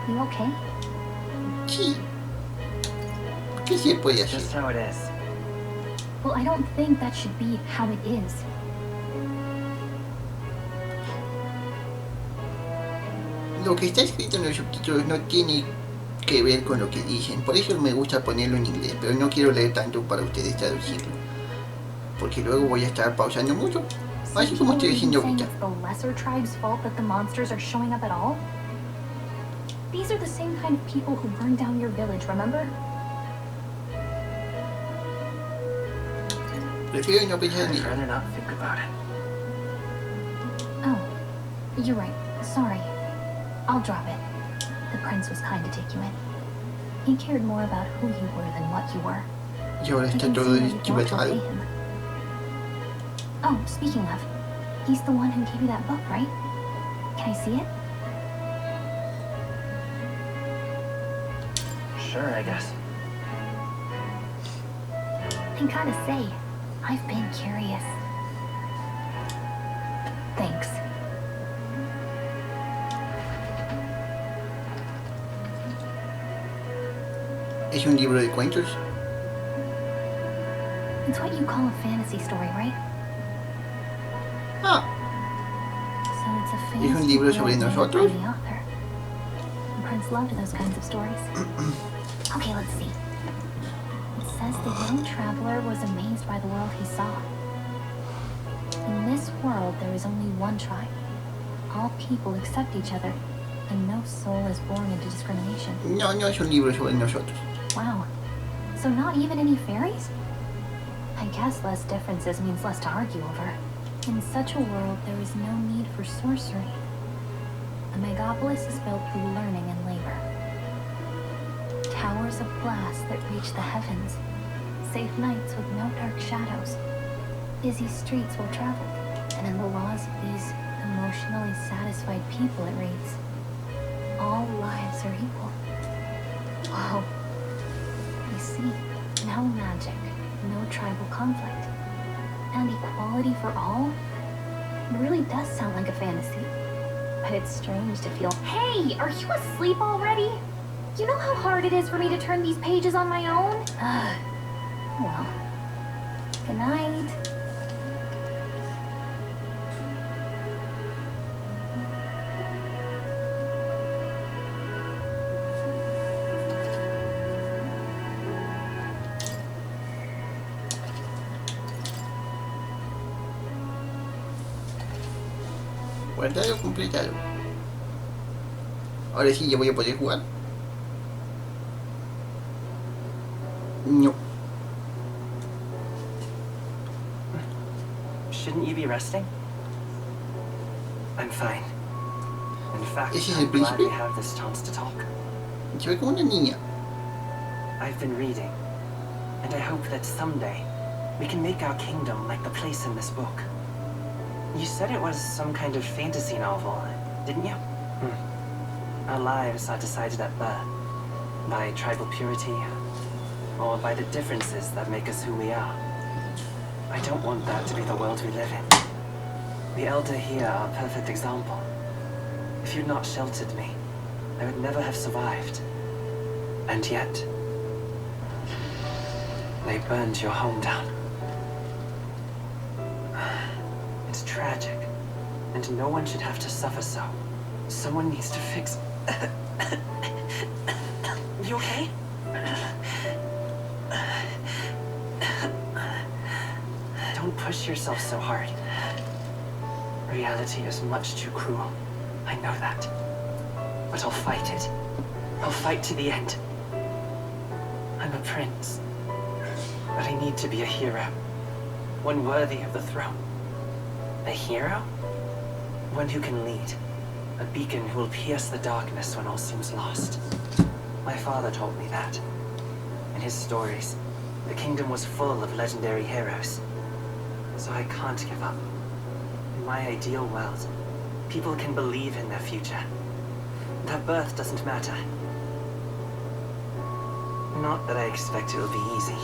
You okay? Sí. ¿Qué se puede hacer? Just how it is. Well, I don't think that should be how it is. Lo que está escrito en los subtítulos no tiene que ver con lo que dicen. Por eso me gusta ponerlo en inglés, pero no quiero leer tanto para ustedes traducirlo. Porque luego voy a estar pausando mucho. Así como estoy diciendo Saying ahorita. it's the lesser tribe's fault that the monsters are showing up at all? These are the same kind of people who burned down your village, remember? Prefiero no pensar en I'd ello. rather not think about it. Oh, you're right. Sorry. I'll drop it. The prince was kind to take you in. He cared more about who you were than what you were. Y ahora I está can todo see why you'd want to obey equivocado. him. Oh, speaking of, he's the one who gave you that book, right? Can I see it? Sure, I guess. I gotta say, I've been curious. Thanks. Es un libro de cuentos. It's what you call a fantasy story, right? Ah, So it's a ¿es fantasy un libro sobre world made up nosotros? by the author. The prince loved those kinds of stories. Okay, let's see. It says the young traveler was amazed by the world he saw. In this world, there is only one tribe. All people accept each other, and no soul is born into discrimination. No, no es un libro sobre nosotros. Wow. So not even any fairies? I guess less differences means less to argue over. In such a world, there is no need for sorcery. A megapolis is built through learning and labor. Towers of glass that reach the heavens. Safe nights with no dark shadows. Busy streets well traveled. And in the laws of these emotionally satisfied people, it reads, all lives are equal. Wow. You see, no magic, no tribal conflict, and equality for all? It really does sound like a fantasy. But it's strange to feel... Hey, are you asleep already? You know how hard it is for me to turn these pages on my own? Well, good night. Guardado, completado. Ahora sí, ya voy a poder jugar. No. Shouldn't you be resting? I'm fine. In fact, ¿Ese es el I'm glad we príncipe? have this chance to talk. Se ve como una niña. I've been reading, and I hope that someday we can make our kingdom like the place in this book. You said it was some kind of fantasy novel, didn't you? Our lives are decided at birth, by tribal purity, or by the differences that make us who we are. I don't want that to be the world we live in. The elder here are a perfect example. If you'd not sheltered me, I would never have survived. And yet, they burned your home down. It's tragic, and no one should have to suffer so. Someone needs to fix... You okay? Don't push yourself so hard. Reality is much too cruel. I know that. But I'll fight it. I'll fight to the end. I'm a prince. But I need to be a hero. One worthy of the throne. A hero? One who can lead. A beacon who will pierce the darkness when all seems lost. My father told me that. In his stories, the kingdom was full of legendary heroes. So I can't give up. In my ideal world, people can believe in their future. Their birth doesn't matter. Not that I expect it will be easy.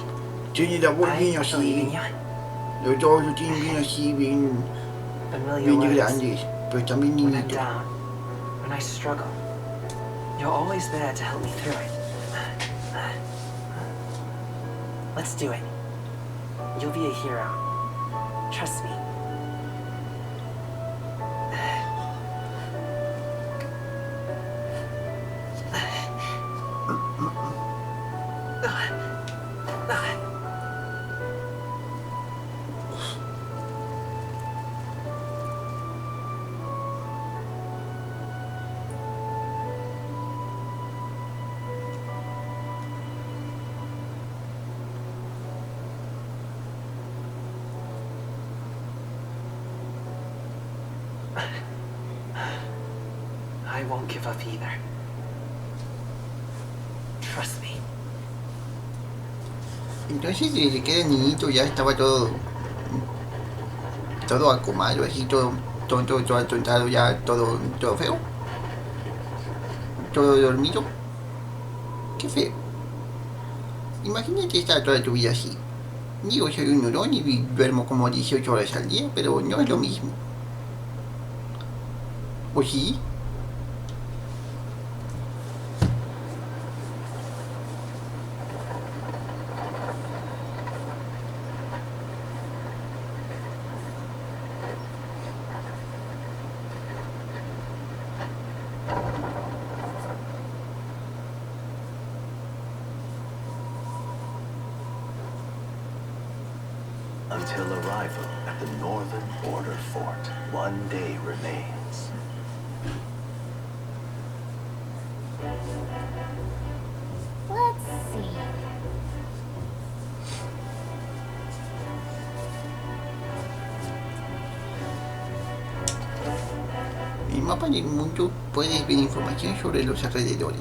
Tiene la voz bien I believe in así. you. Los dos lo tienen bien así, bien Familiar words. grandes, pero también When I'm niñitos. down, when I struggle, you're always there to help me through it. Let's do it. You'll be a hero. Trust me. I won't give up either. Trust me. Entonces desde que era niñito ya estaba todo acomado, así todo atontado, ya todo feo, todo dormido. Qué feo. Imagínate estar toda tu vida así. Digo, soy un hurón y duermo como 18 horas al día, pero no es lo mismo. ¿O sí? Until arrival at the northern border fort, one day remains. Let's see. En el mapa del mundo puedes ver información sobre los alrededores.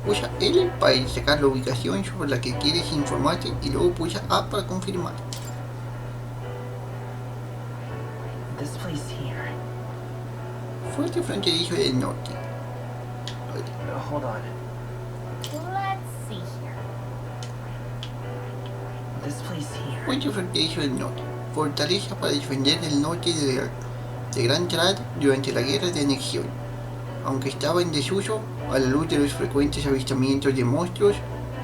Usa L para sacar la ubicación sobre la que quieres informarte y luego pulsa A para confirmar. This place here. Fuerte fronterizo del norte. Hold on. Let's see here. This place here. Fuerte fronterizo del norte. Fortaleza para defender el norte de Gran Trad durante la guerra de anexión. Aunque estaba en desuso, a la luz de los frecuentes avistamientos de monstruos,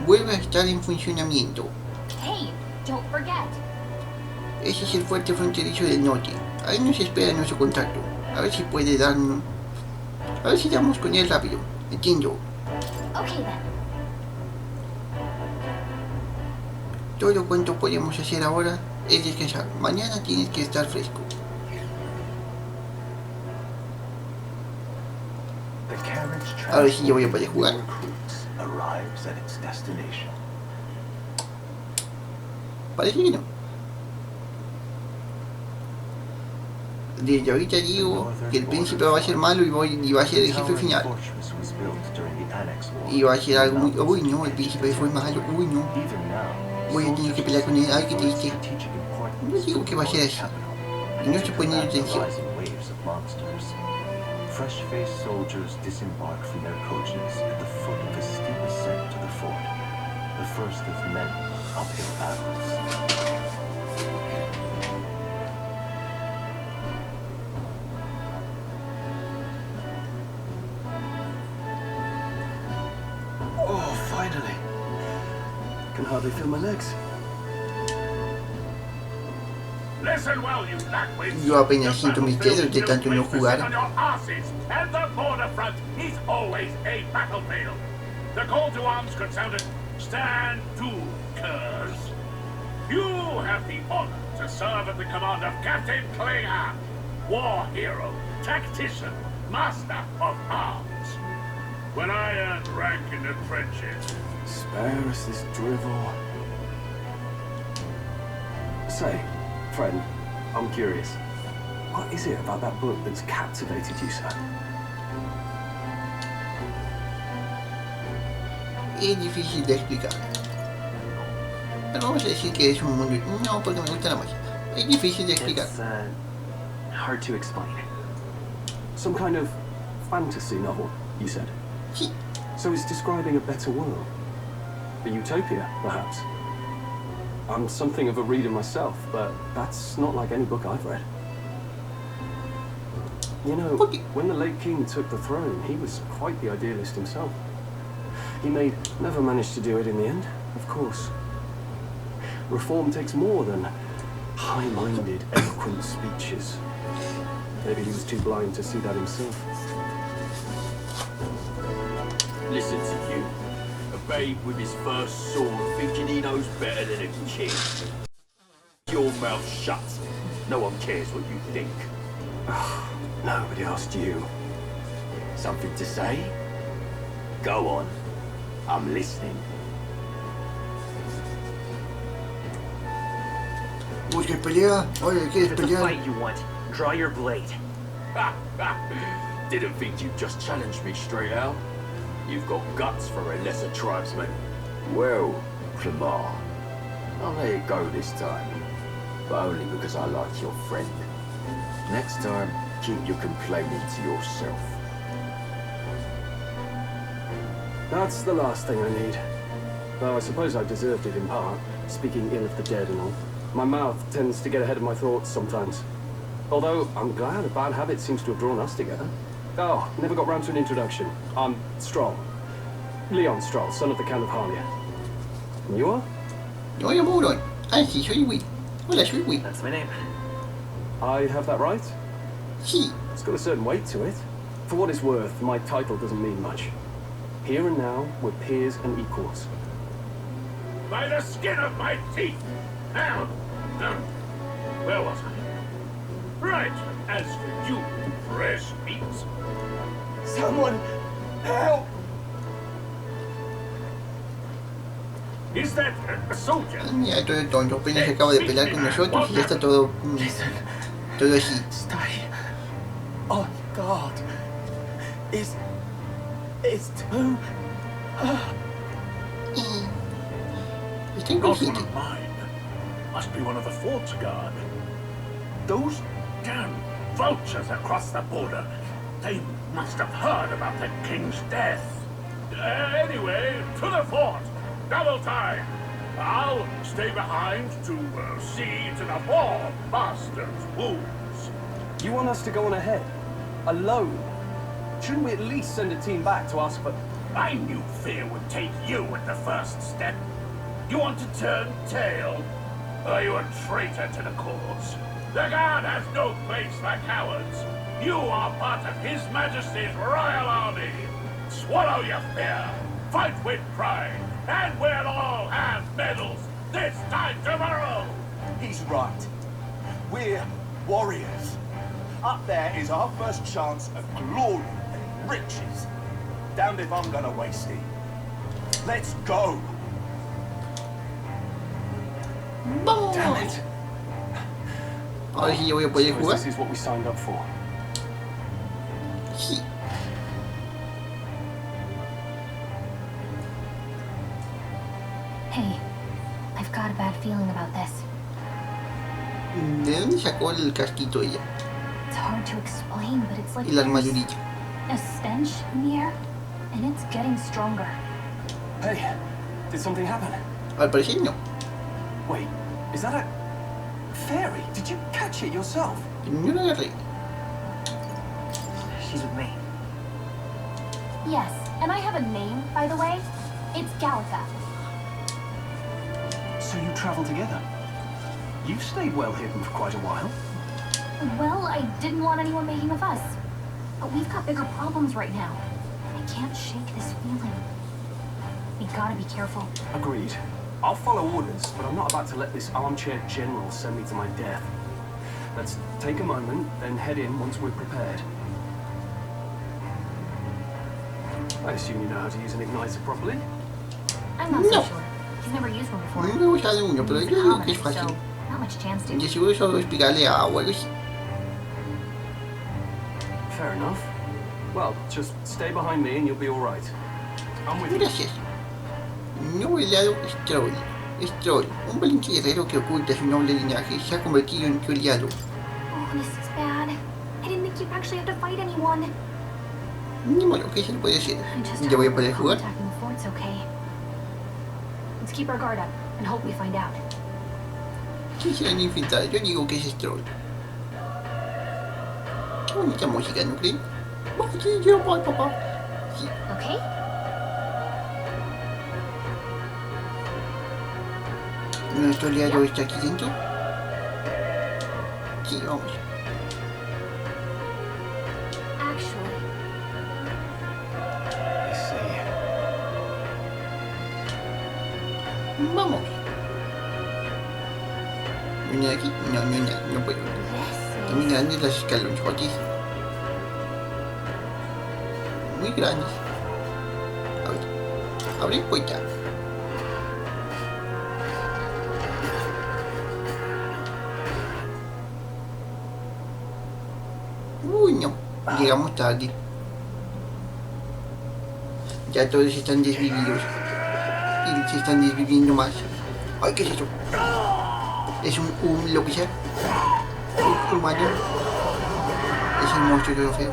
vuelve a estar en funcionamiento. Hey, don't forget. Ese es el fuerte fronterizo del norte. Ahí nos espera nuestro contacto. A ver si puede darnos... A ver si damos con él rápido. Entiendo. Okay then. Todo cuanto podemos hacer ahora es descansar. Mañana tienes que estar fresco. Ahora sí yo voy a poder jugar. Parece que no. Desde ahorita digo que el príncipe va a ser malo y va a ser el jefe final. Y va a ser algo muy... Uy no, el príncipe fue malo. Uy no. Voy a tener que pelear con él. Ay, qué triste. No digo que va a ser así. Y no estoy poniendo atención. Fresh-faced soldiers disembarked from their coaches at the foot of a steep ascent to the fort, the first of many uphill battles. can hardly feel my legs. Listen well, you lackwits. Yo apenas siento mis dedos de tanto no jugar. And the border front is always a battlefield. The call to arms could sound as stand to, curs. You have the honor to serve at the command of Captain Klinger, war hero, tactician, master of arms. When I earned rank in the trenches. Spare us this drivel. Say, friend, I'm curious. What is it about that book that's captivated you so? Es difícil de explicar. Pero vamos a decir que es un mundo... No, porque me gusta la magia. Es difícil de explicar. It's hard to explain. Some kind of fantasy novel, you said? Sí. So it's describing a better world? A utopia, perhaps? I'm something of a reader myself, but that's not like any book I've read. You know, when the late king took the throne, he was quite the idealist himself. He never managed to do it in the end, of course. Reform takes more than high-minded, eloquent speeches. Maybe he was too blind to see that himself. Listen to you. A babe with his first sword thinking he knows better than a king. Your mouth shut. No one cares what you think. Nobody asked you. Something to say? Go on. I'm listening. ¿Buscas pelea? Oye, ¿quieres If it's a pelear? fight you want, draw your blade. Didn't think you'd just challenge me straight out. You've got guts for a lesser tribesman. Well, Clemar, I'll let it go this time. But only because I like your friend. Next time, keep your complaining to yourself. That's the last thing I need. Though I suppose I deserved it in part, speaking ill of the dead and all. My mouth tends to get ahead of my thoughts sometimes. Although, I'm glad a bad habit seems to have drawn us together. Oh, never got round to an introduction. I'm Stroll. Leon Stroll, son of the Count of Harlia. And you are? Yo llamo huron. Ah, sí, soy Wii. Hola, soy Wii. That's my name. I have that right? Sí. It's got a certain weight to it. For what it's worth, my title doesn't mean much. Here and now, we're peers and equals. By the skin of my teeth! Now, where was I? Right, as for you, fresh meats. Someone help! Is that a soldier? Ya todo el tonto, apenas acaba de pelear con nosotros y ya está todo... todo así. Stay on guard. It's too... Está Not one inconsciente. of mine. Must be one of the fort's guard. Those damn vultures across the border. They must have heard about the king's death. Anyway, to the fort. Double time. I'll stay behind to see to the poor bastard's wounds. You want us to go on ahead? Alone? Shouldn't we at least send a team back to ask for... I knew fear would take you at the first step. You want to turn tail? Are you a traitor to the cause? The guard has no place for cowards. You are part of His Majesty's Royal Army. Swallow your fear, fight with pride, and we'll all have medals this time tomorrow. He's right. We're warriors. Up there is our first chance of glory and riches. Damned if I'm gonna waste it. Let's go. Damn it. Ahora sí yo voy a poder jugar. This is what we signed up for. Sí. Hey, I've got a bad feeling about this. ¿De dónde sacó el casquito ella? It's hard to explain, but it's like Y la there's armadurita. a stench in the air, and it's getting stronger. Hey, did something happen? Al parecer no. Wait, is that a... fairy? Did you catch it yourself? Yo lo agarré. She's with me. Yes, and I have a name, by the way. It's Gallica. So you travel together? You've stayed well hidden for quite a while. Well, I didn't want anyone making a fuss. But we've got bigger problems right now. I can't shake this feeling. We gotta be careful. Agreed. I'll follow orders, but I'm not about to let this armchair general send me to my death. Let's take a moment, then head in once we're prepared. I assume you know how to use an igniter properly? I'm not so sure. He's never used one before. No he usado uno, pero yo digo que es fácil. So, not much chance to. De seguro solo explicarle a agua, algo así. Fair enough. Well, just stay behind me and you'll be all right. I'm with you. Gracias. Nuevo aliado Stroll. Stroll, un valiente guerrero que oculta su noble linaje, se ha convertido en tu aliado. Oh, this is bad. I didn't think you'd actually have to fight anyone. Ni modo, ¿qué se le puede hacer? I just Ya voy a hope poder jugar. contacting the fort's okay. Let's keep our guard up and hope we find out. ¿Quién será el infiltrado? Yo digo que es Stroll. Qué bonita música, ¿no creen? Sí, yo voy, papá. Sí. Okay? ¿Nuestro aliado está aquí dentro? Sí, vamos. Actually, I see. Vamos. ¿Viene de aquí? No, no hay nada, no puedo. Están muy grandes las escalones, aquí. Muy grandes. A ver. Abre puerta. Uy, no. Llegamos tarde. Ya todos están desvividos. Y se están desviviendo más. Ay, ¿qué es eso? Es un lo que sea. Un humano. Es el monstruo de lo feo.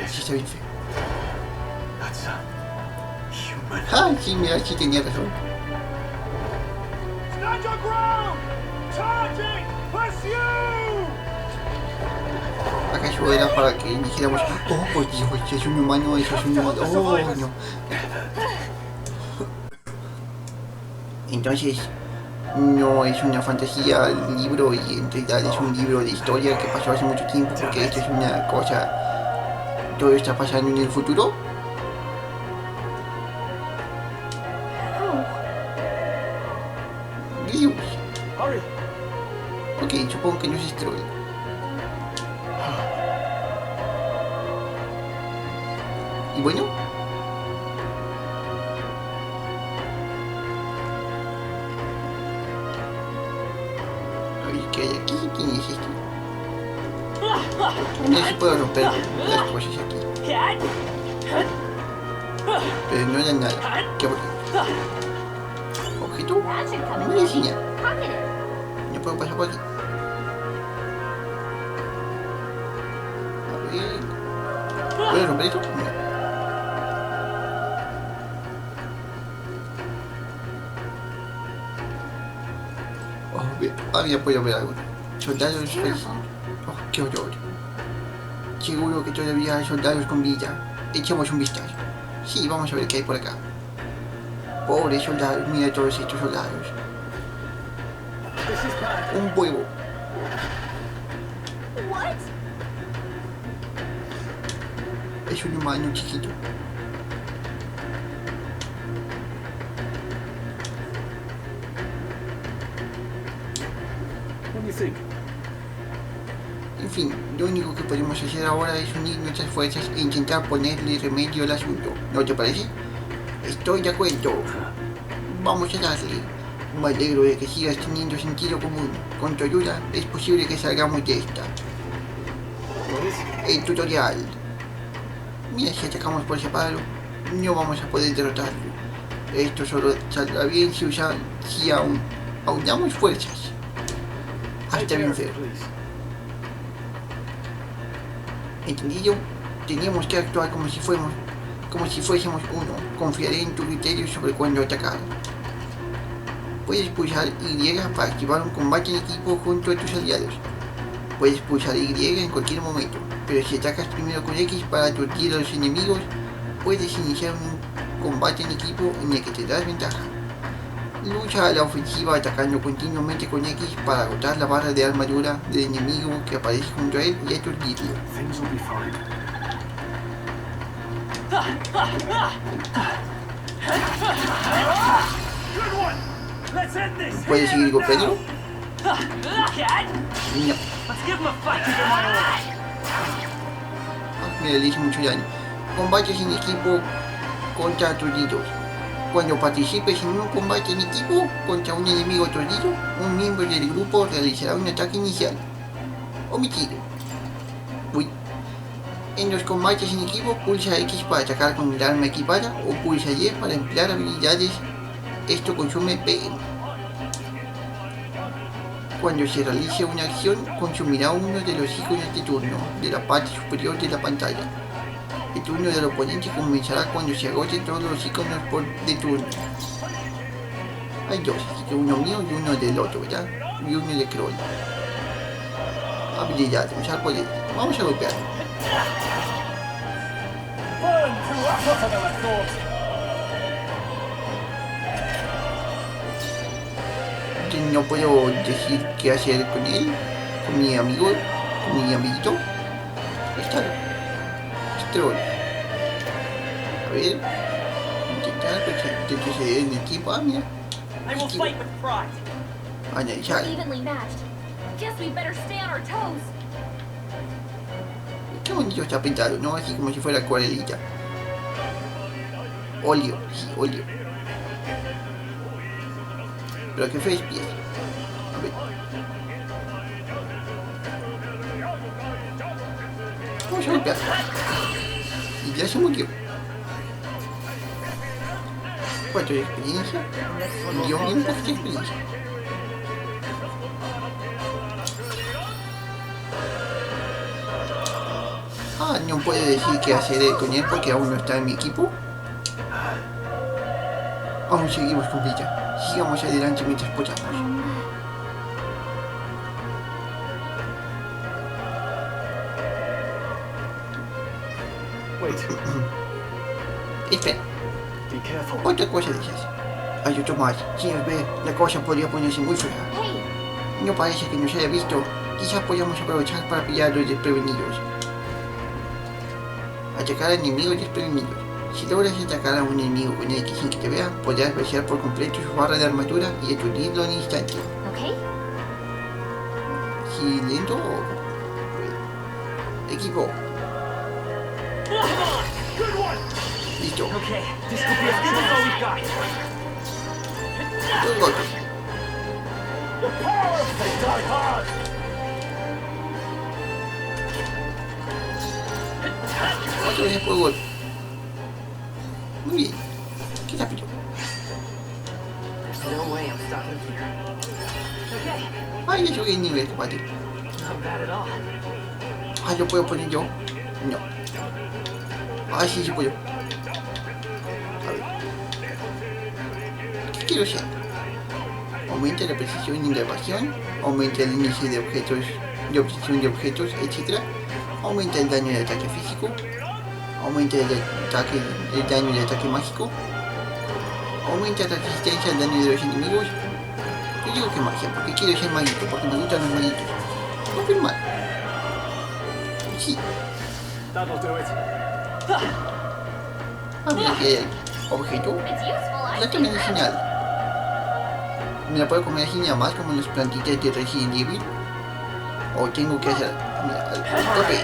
Sí, está bien feo. Ah, sí, mira, sí tenía razón. Stand your ground! Charging! Pursue! ¿Acaso era para que dijéramos, oh, pues Dios, es un humano, eso es un humano, oh, no? Entonces, no es una fantasía el libro y en realidad es un libro de historia que pasó hace mucho tiempo, porque esto es una cosa, todo está pasando en el futuro. Dios. Ok, supongo que no es Stroll. Y bueno, a ver qué hay aquí. ¿Quién es esto? No se puede romper las cosas aquí, pero no era nada. ¿Qué bonito? Objeto, medicina. No puedo pasar por aquí. A ver, ¿puedo romper esto? No. Ah, ya puedo ver algo. Soldados felices. Oh, qué horror. Seguro que todavía hay soldados con vida. Echemos un vistazo. Sí, vamos a ver qué hay por acá. Pobres soldados, mira todos estos soldados. Un huevo. what? Es un humano chiquito. What do you think? En fin, lo único que podemos hacer ahora es unir nuestras fuerzas e intentar ponerle remedio al asunto. ¿No te parece? Estoy de acuerdo. Vamos a darle. Me alegro de que sigas teniendo sentido común. Con tu ayuda es posible que salgamos de esta. El tutorial. Mira, si atacamos por separado, no vamos a poder derrotarlo. Esto solo saldrá bien si aunamos fuerzas. Hasta bien feo. ¿Entendido? Teníamos que actuar como si fuésemos uno. Confiaré en tu criterio sobre cuándo atacar. Puedes pulsar Y para activar un combate en equipo junto a tus aliados. Puedes pulsar Y en cualquier momento, pero si atacas primero con X para aturdir a los enemigos, puedes iniciar un combate en equipo en el que te das ventaja. Lo lucha a la ofensiva atacando continuamente con X para agotar la barra de armadura del enemigo que aparece junto a él y aturdirlo. Things will be fine. ¿Puede seguir golpeándolo? No. Mira, le hice mucho daño. Combates en equipo contra aturdidos. Cuando participes en un combate en equipo contra un enemigo aturdido, un miembro del grupo realizará un ataque inicial. Omitido. Uy. En los combates en equipo, pulsa X para atacar con el arma equipada o pulsa Y para emplear habilidades. Esto consume PM. Cuando se realice una acción, consumirá uno de los iconos de turno de la parte superior de la pantalla. El turno del oponente comenzará cuando se agoten todos los iconos de turno. Hay dos, así que uno mío y uno del otro, ¿verdad? Y uno de Kroll. Habilidad, usar poder. Vamos a golpear. No puedo decir qué hacer con él, con mi amigo, con mi amiguito. Está troll. A ver, intentar retroceder en el tiempo. Ah, mira. Analizar. Qué bonito está pintado, ¿no? Así como si fuera acuarelita. Óleo, sí, óleo. Pero que fue pies. A ver. Vamos a golpear. Y ya se murió. 4 de experiencia. Y un poco de experiencia. Ah, no puedo decir qué hacer con él porque aún no está en mi equipo. Aún seguimos con vida. Sigamos adelante mientras podamos. Espera. Otra cosa de esas. Hay otro más. Señor B, la cosa podría ponerse muy fea. No parece que nos haya visto. Quizás podamos aprovechar para pillar a los desprevenidos. Atacar a enemigos desprevenidos. Si logras atacar a un enemigo con X sin que te vea, podrás vaciar por completo su barra de armadura y aturdirlo en instante. Okay. Si lento o... Equipo. Listo. Dos golpes. Otra vez por golpe. Muy bien. Qué rápido. Ay, ya subí el nivel, compadre. Ah, ¿lo puedo poner yo? No. Ah, sí, sí puedo. A ver. ¿Qué quiero hacer? Aumenta la precisión y la evasión. Aumenta el índice de objetos, de obtención de objetos, etc. Aumenta el daño de ataque físico. Aumenta el daño de ataque mágico. Aumenta la resistencia al daño de los enemigos. Yo digo que magia, porque quiero ser mágico, porque me gustan los magitos. Confirmar. Sí. Ah, mira que hay objeto. Plata medicinal. ¿Me la puedo comer así nada más como en las plantitas de Resident Evil? ¿O tengo que hacer... Mira, al tope?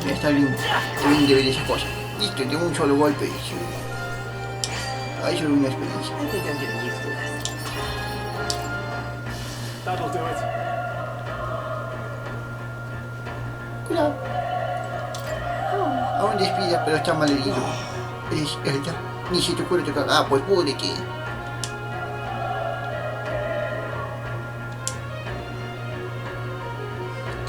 Ya está bien de ver esa cosa. Listo, de un solo golpe. Ahí solo una experiencia. Cuidado. Aún despida, pero está mal herido. Es ella. Ni se te ocurre tocar. Ah, pues puede que...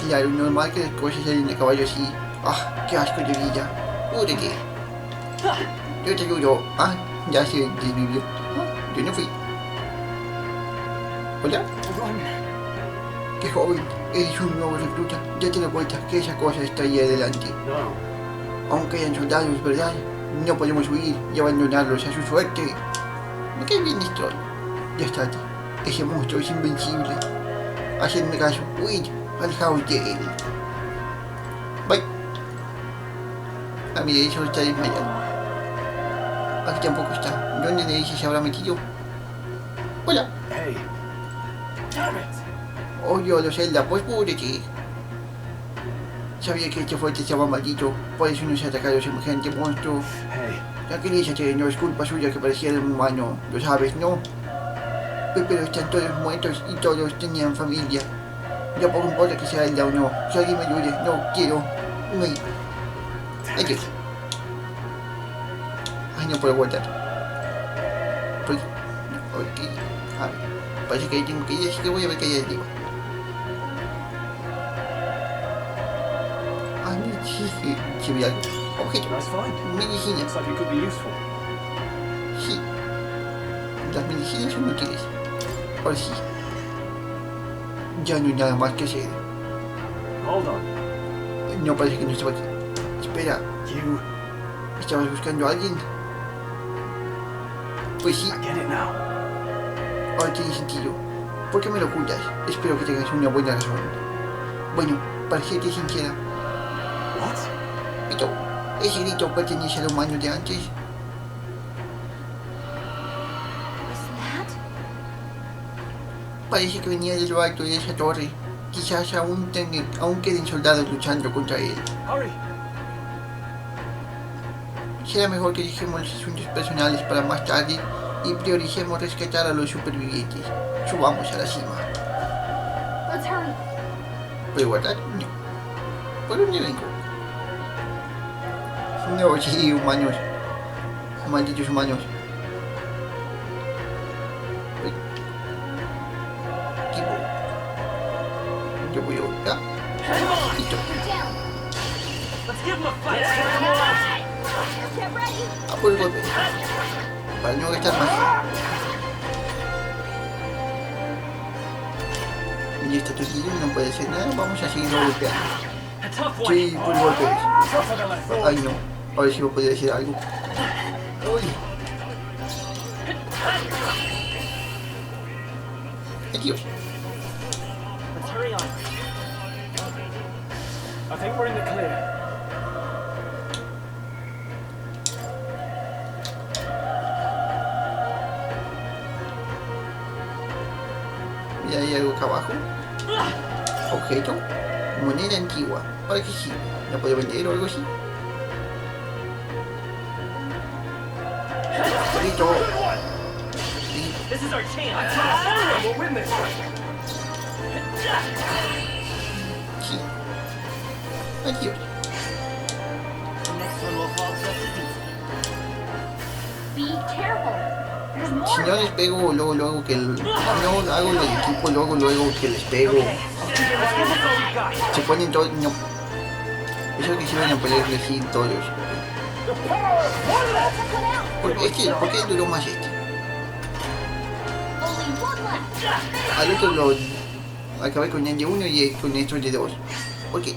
Claro, normal que las cosas salen de caballo así. Ah, qué asco de vida. Puede que... Yo te ayudo. Ah, ya se desvivió. Ah, yo no fui. ¿Hola? Qué joven. Eres un nuevo recluta. Ya te das cuenta que esa cosa está ahí adelante. Aunque hayan soldados, ¿verdad? No podemos huir y abandonarlos a su suerte. Me cae bien esto. Ya está aquí. Ese monstruo es invencible. Hacedme caso. Huid. Alejaos de él. Bye. Ah, mira, eso está desmayado. Aquí tampoco está. ¿Dónde le dice se habrá metido? Hola. Hey. Damn it. Oye, Zelda, pues púdrete. Sabía que este fuerte estaba maldito. Por eso nos ataca a los semejante monstruo. Hey. Tranquilízate, no es culpa suya que pareciera un humano. Lo sabes, ¿no? Pero están todos muertos y todos tenían familia. Ya poco importa que sea Zelda o no. Si alguien me ayude, no quiero. Adiós. Ay, no puedo guardar. Pues, ok. A ver, parece que ahí tengo que ir, así que voy a ver qué hay arriba. Ay, sí, sí, ve algo. Objeto. Nice find. Medicina. Looks like it could be useful. Sí. Las medicinas son útiles. Ahora sí. Ya no hay nada más que hacer. Hold on. No parece que no estaba aquí. Espera. You. ¿Estabas buscando a alguien? Pues sí. I get it now. Ahora tiene sentido. ¿Por qué me lo ocultas? Espero que tengas una buena razón. Bueno, para serte sincera. What? Pito, ¿ese grito pertenece al humano de antes? Parece que venía de lo alto de esa torre. Quizás aún queden soldados luchando contra él. Hurry. Será mejor que dejemos los asuntos personales para más tarde y prioricemos rescatar a los supervivientes. Subamos a la cima. Let's hurry. ¿Puedo guardar? No. ¿Por dónde vengo? No, sí, humanos. Malditos humanos. Tipo. Yo voy a volver. Listo. Let's give him a fight. Get ready. A por el golpe. Para no gastar más. Y esta tortilla no puede hacer nada. Vamos a seguir golpeando. A tough one. Sí, por golpes. Ay no. Ahora sí voy a poder decir algo. Uy. Adiós. Let's hurry on. I think we're in the clear. Mira, hay algo acá abajo. Objeto. Moneda antigua. ¿Para qué sí? ¿La puedo vender o algo así? Listo. This is our chance. We'll win this. Sí. Adiós. The next one will fall just as easy. Be careful. There's more. Si no les pego, luego que el... No hago lo de equipo, luego que les pego. Okay, let's give this all we got. Se ponen todos... No. Eso que se van a pelear así todos. ¿Por qué duró más este? Only one left. Al otro lo... Acabé con el de uno y con estos de dos. ¿Por qué?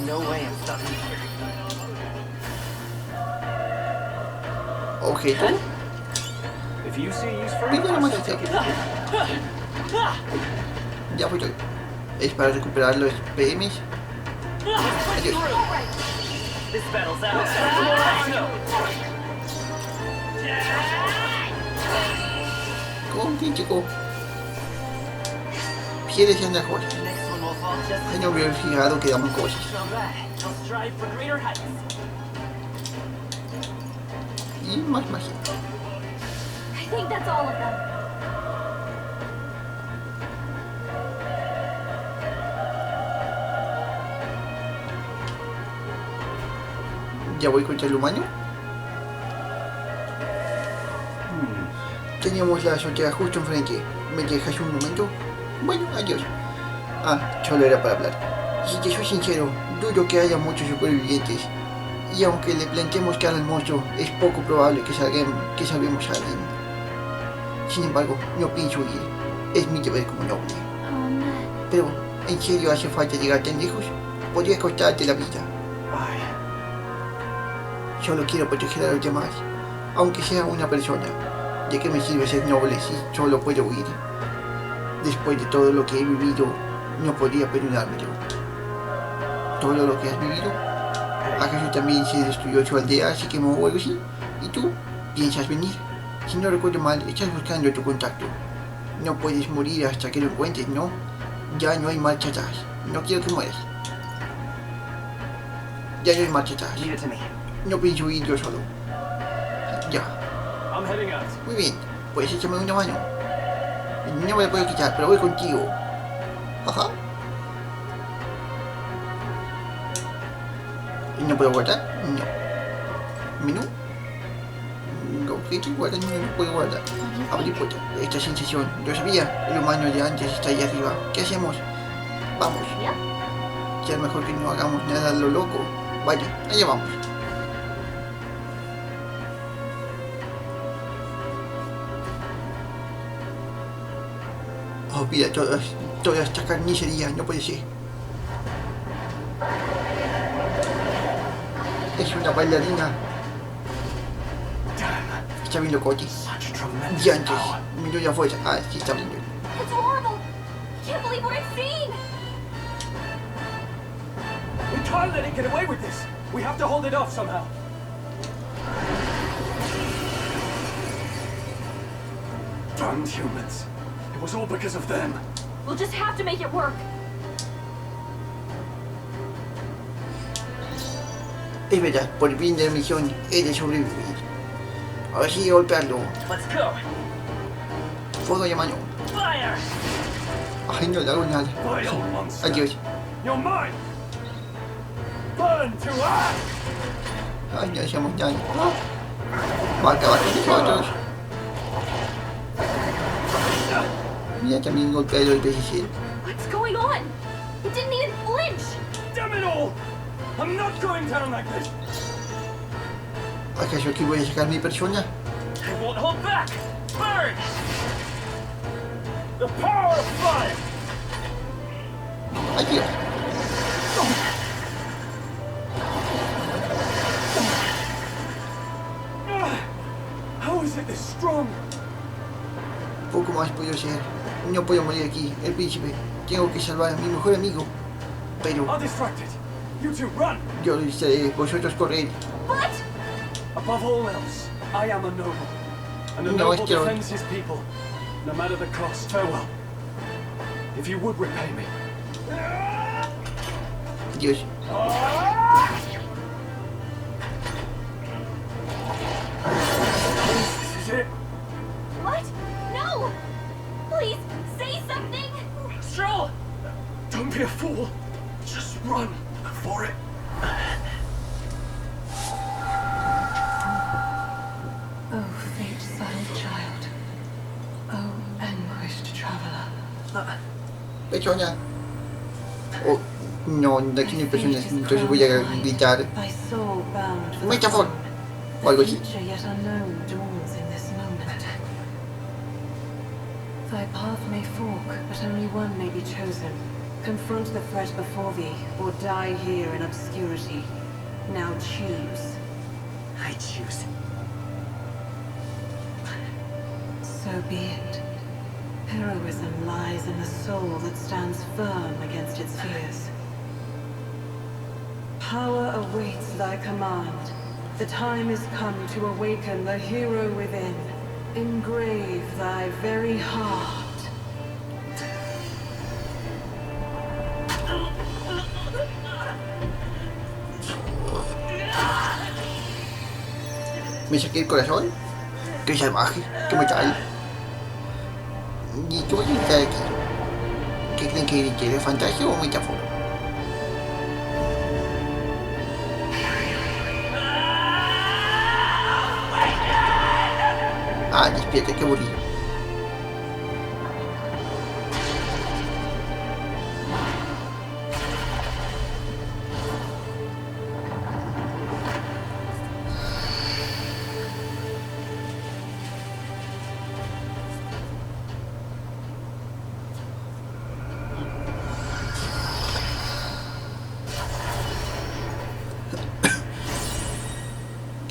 No way I'm stopping here. Objeto. If you see use for it, Primero I'll más still take it. Ya fue todo. Es para recuperar los PMs. Adiós. This battle's out. ¿Cómo que chico? Quieres andar cosas. The next one will fall just Ay, no hubiera fijado que damos cosas. All right. I'll strive for greater heights. Y más magia. I think that's all of them. Ya voy contra el humano. Teníamos la azotea justo enfrente. ¿Me dejas un momento? Bueno, adiós. Ah, solo era para hablar. Si te soy sincero, dudo que haya muchos supervivientes. Y aunque le planteemos cara al monstruo, es poco probable que salvemos a alguien. Sin embargo, no pienso huir. Es mi deber como noble. Pero, ¿en serio hace falta llegar tan lejos? Podría costarte la vida. Solo quiero proteger a los demás, aunque sea una persona. ¿De qué me sirve ser noble si solo puedo huir? Después de todo lo que he vivido, no podría perdonármelo. ¿Todo lo que has vivido? ¿Acaso también se destruyó su aldea, se quemó o algo así? ¿Y tú? ¿Piensas venir? Si no recuerdo mal, estás buscando tu contacto. No puedes morir hasta que lo encuentres, ¿no? Ya no hay marcha atrás. No quiero que mueras. Ya no hay marcha atrás. No pienso ir yo solo. Ya. Muy bien, puedes echarme una mano. No me la puedo quitar, pero voy contigo. Ajá. ¿No puedo guardar? No. ¿Menú? Objeto guardar, no puedo guardar. Abrir puerta. Esta sensación, yo sabía, el humano de antes está ahí arriba. ¿Qué hacemos? Vamos. Ya es mejor que no hagamos nada a lo loco. Vaya, allá vamos. Oh, mira, toda esta carnicería, no puede ser. Es una bailarina. Está bien locote. Diantres, miro ya afuera. Ah, sí, está bien. It's horrible. I can't believe what I've seen. We can't let it get away with this. We have to hold it off somehow. Damned humans. It was all because of them. We'll just have to make it work. Es verdad, por el bien de la misión, he de sobrevivir. Ahora sí, golpearlo. Let's go. Fuego de mano. Fire. Ay, no le hago nada. Adiós. You're mine. Burn to ash. Ay, no hacemos daño. Va a acabar con nosotros. Mira, también golpea dos veces él. What's going on? It didn't even flinch. Damn it all! I'm not going down like this. ¿Acaso aquí voy a sacar mi persona? I won't hold back. Burn. The power of fire. Adiós. How is it this strong? Poco más puedo hacer. No puedo morir aquí, el príncipe. Tengo que salvar a mi mejor amigo. Pero I'll distract it. You two run. yo lo distraeré, vosotros corred. What? Above all else, I am a noble. And a No, noble es que- defends his people, no matter the cost. Farewell. If you would repay me. Dios. This is it. What? No! Please, say something! Stroll. Don't be a fool. Just run for it. Oh, fate-silent child. Oh, anguished traveler. Persona. Oh, no, de aquí no hay personas, entonces voy a gritar. Thy soul bound for Metaphor. the O algo así. future yet unknown dawns in this moment. Thy path may fork, but only one may be chosen. Confront the threat before thee, or die here in obscurity. Now choose. I choose. So be it. Heroism lies in the soul that stands firm against its fears. Power awaits thy command. The time is come to awaken the hero within. Engrave thy very heart. Me saqué el corazón. Qué salvaje, qué metal. ¿Y qué voy a gritar aquí? ¿Qué creen que grite? ¿ReFantazio o metáfora? Ah, despierta, qué aburrido.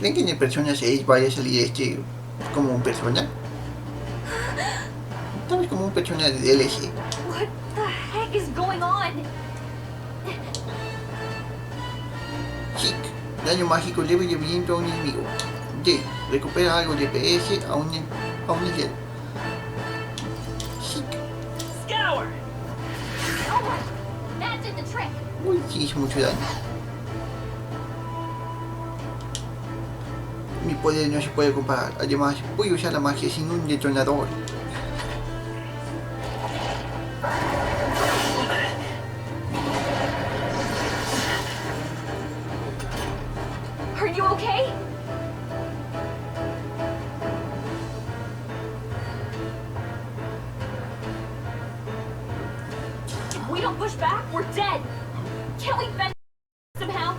¿Creen que en el Persona 6 vaya a salir como un Persona? Tal vez como un Persona de DLC. What the heck is going on? Hic. Daño mágico leve de viento a un enemigo. D. Recupera algo de PS a un hielo. Hic. Scour! Oh, that did the trick. Uy, sí hizo mucho daño. Mi poder no se puede comparar. Además, voy a usar la magia sin un detonador. Are you okay? If we don't push back, we're dead. Can't we fend somehow?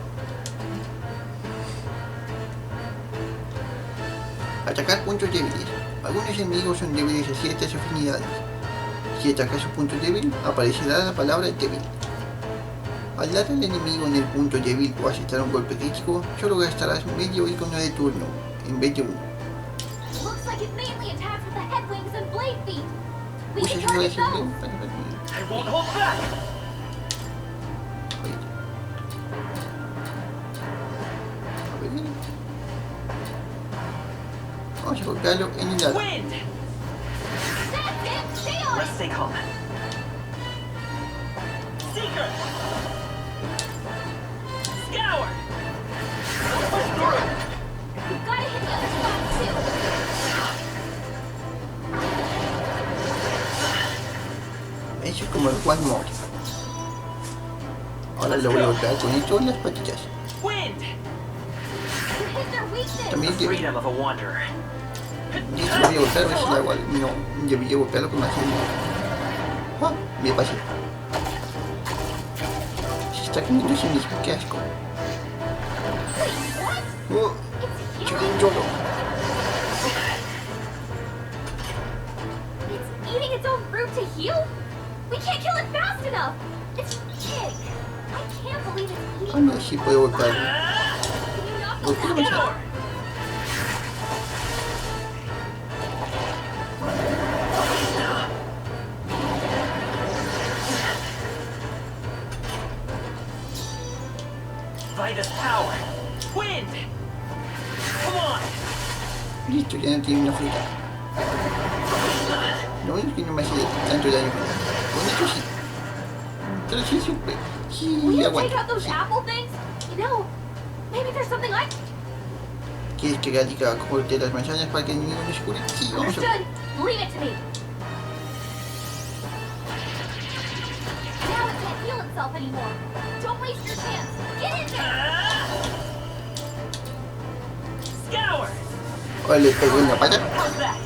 Atacar puntos débiles. Algunos enemigos son débiles a ciertas afinidades. Si atacas su punto débil, aparecerá la palabra débil. Al dar al enemigo en el punto débil o aceptar un golpe crítico, solo gastarás medio icono de turno, en vez de uno. Looks like it mainly attacks with the head wings and blade feet. We Usa can su target those. I won't hold back! Vamos a golpearlo en el lado. Wind! That's it. Stay on Let's it. stay calm. Seeker! Scour! Push through! We've got to hit the other spots too. Eso es como el One More. Ahora lo voy a golpear con esto en las patillas. Wind! You hit their weakness. También que Freedom of a wanderer. esto lo voy a golpear, a ver si da igual. No, debería golpearlo con más gente. Ah, me pasé. Se está comiendo a sí mismo, qué asco. Oh, chico, un cholo. It's eating its own fruit to heal? We can't kill it fast enough! It's big! I can't believe it's Ah, eating no, sí puedo golpearlo. Can you knock Golpea those más. Scour! Vitus power! Wind! Come on! Listo, ya no tiene una fruta. Lo único es que no me hace tanto daño. Con esto sí. Pero sí, siempre. Will Sí, you take aguanta. out those Sí. apple things? You know, maybe there's something I... ¿Quieres que Gatica corte las manzanas para que el enemigo no se cure? Sí, vamos a ver. Understood. Leave it to me. Now it can't heal itself anymore. Don't waste your chance. Get in there. Scour! Ahora le pego en la pata How's that?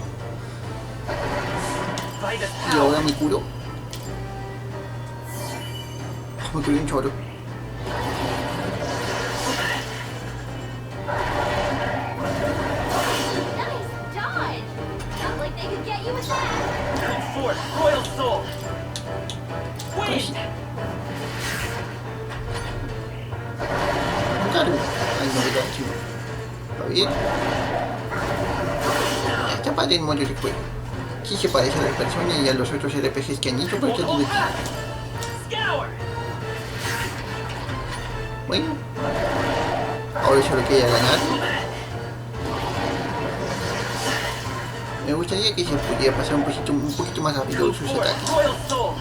Vitus y ahora power! me curo. Me curé un choro. Nice dodge. Not like they could get you with that. Come forth, royal soul! Wind! Claro. Ay, no me da chido. ¿Está bien? Esta parte del modo de juego. Sí se parece a la persona y a los otros RPGs que han hecho, pero Won't está hold divertido. back! Scour! Bueno. Ahora solo queda ganar. Me gustaría que se pudiera pasar un poquito más rápido Come sus forth, ataques. royal soul!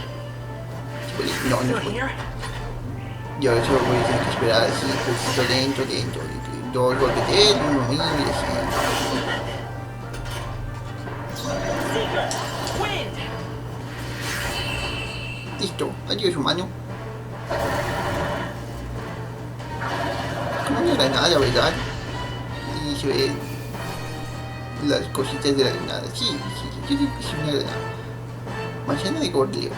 No, no Through es bueno. here? Y ahora solo voy a tener que esperar así, un poquito lento. Dos golpes de él, uno mío y así. Seeker! Wind! Listo, adiós humano. Como una granada, ¿verdad? Y se ven las cositas de la granada. Sí, yo creo que es una granada. Manzana de gordeo.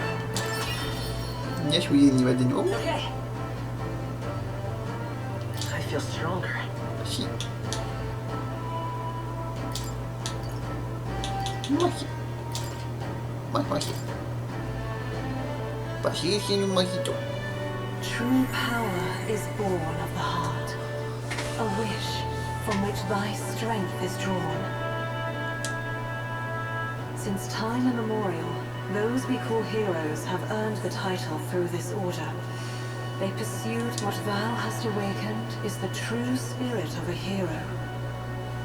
Ya subí el nivel de nuevo. Okay. I feel stronger. Sí. Magia. Más magia. Para seguir siendo un magito. True power is born of the heart. A wish from which thy strength is drawn. Since time immemorial, those we call heroes have earned the title through this order. They pursued what thou hast awakened is the true spirit of a hero.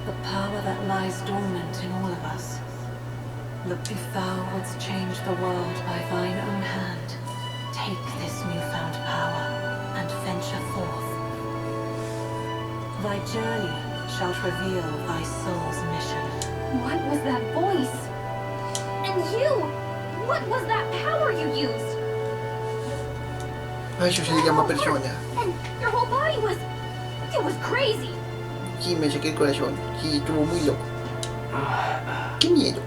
The power that lies dormant in all of us. Look, if thou wouldst change the world by thine own hand, take this newfound power and venture forth. Thy journey shall reveal thy soul's mission. What was that voice? And you! What was that power you used? A eso se le llama persona. And your whole body was... It was crazy. Sí, me saqué el corazón. Sí, estuvo muy loco. Qué miedo.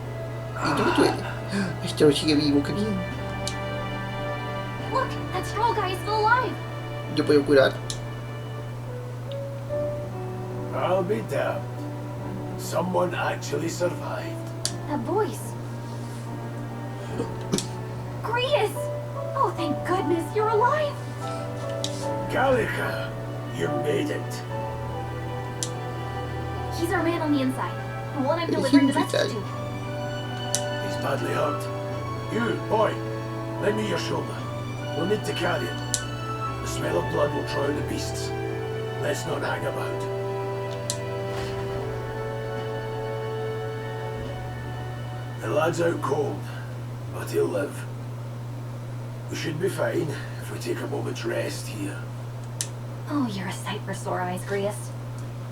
Y no me duele. Esto sigue vivo, qué bien. Look, that straw guy is still alive. Yo puedo curar. I'll be damned. Someone actually survived. That voice. Grius! Oh, thank goodness you're alive. Gallica, you made it. He's our man on the inside. The one I'm delivering the message to. He's badly hurt. You, boy, lend me your shoulder. We'll need to carry him. The smell of blood will draw the beasts. Let's not hang about. The lad's out cold, but he'll live. We should be fine if we take a moment's rest here. Oh, you're a sight for sore eyes, Grius.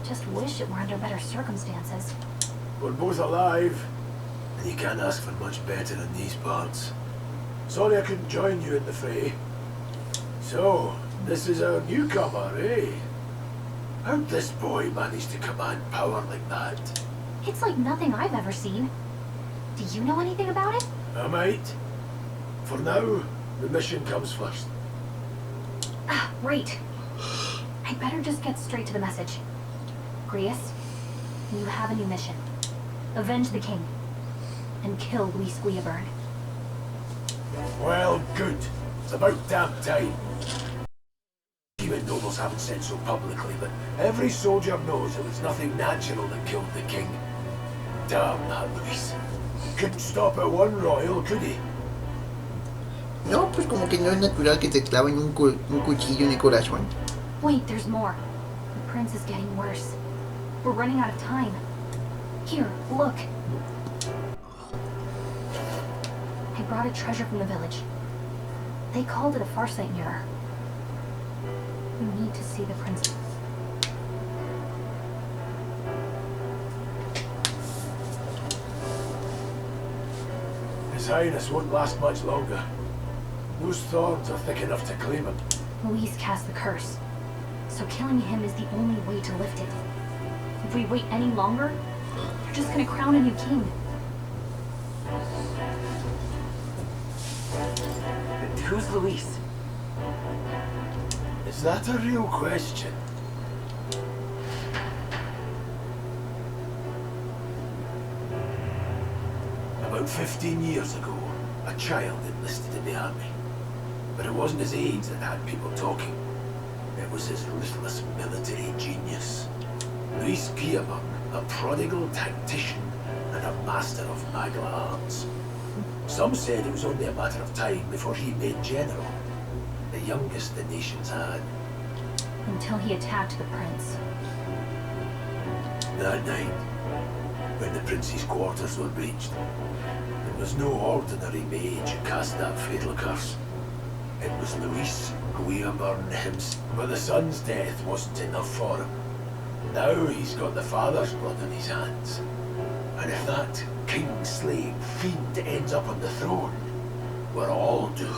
Just wish it were under better circumstances. We're both alive, and you can't ask for much better in these parts. Sorry I couldn't join you in the fray. So, this is our newcomer, eh? How'd this boy manage to command power like that? It's like nothing I've ever seen. Do you know anything about it? I might. For now, the mission comes first. Ah, right. I'd better just get straight to the message. Grius, you have a new mission. Avenge the king. And kill Luis Guillaburn. Well, good. It's about damn time. Even nobles haven't said so publicly, but every soldier knows it was nothing natural that killed the king. Damn that Luis. Couldn't stop at one royal, could he? No, pues como que no es natural que te claven un cuchillo en el corazón. Wait, there's more. The prince is getting worse. We're running out of time. Here, look. I brought a treasure from the village. They called it a farsight mirror. We need to see the prince. His Highness won't last much longer. Those thorns are thick enough to claim him. Luis cast the curse. So killing him is the only way to lift it. If we wait any longer, you're just gonna crown a new king. Who's Luis? Is that a real question? About 15 years ago, a child enlisted in the army. But it wasn't his age that had people talking. It was his ruthless military genius. Luis Guillaburn, a prodigal tactician and a master of Magla arts. Some said it was only a matter of time before he made general, the youngest the nations had. Until he attacked the prince. That night, when the prince's quarters were breached, it was no ordinary mage who cast that fatal curse. It was Luis Guillaburn himself. But the son's death wasn't enough for him. Now he's got the father's blood on his hands. And if that king-slave fiend ends up on the throne, we're all doomed.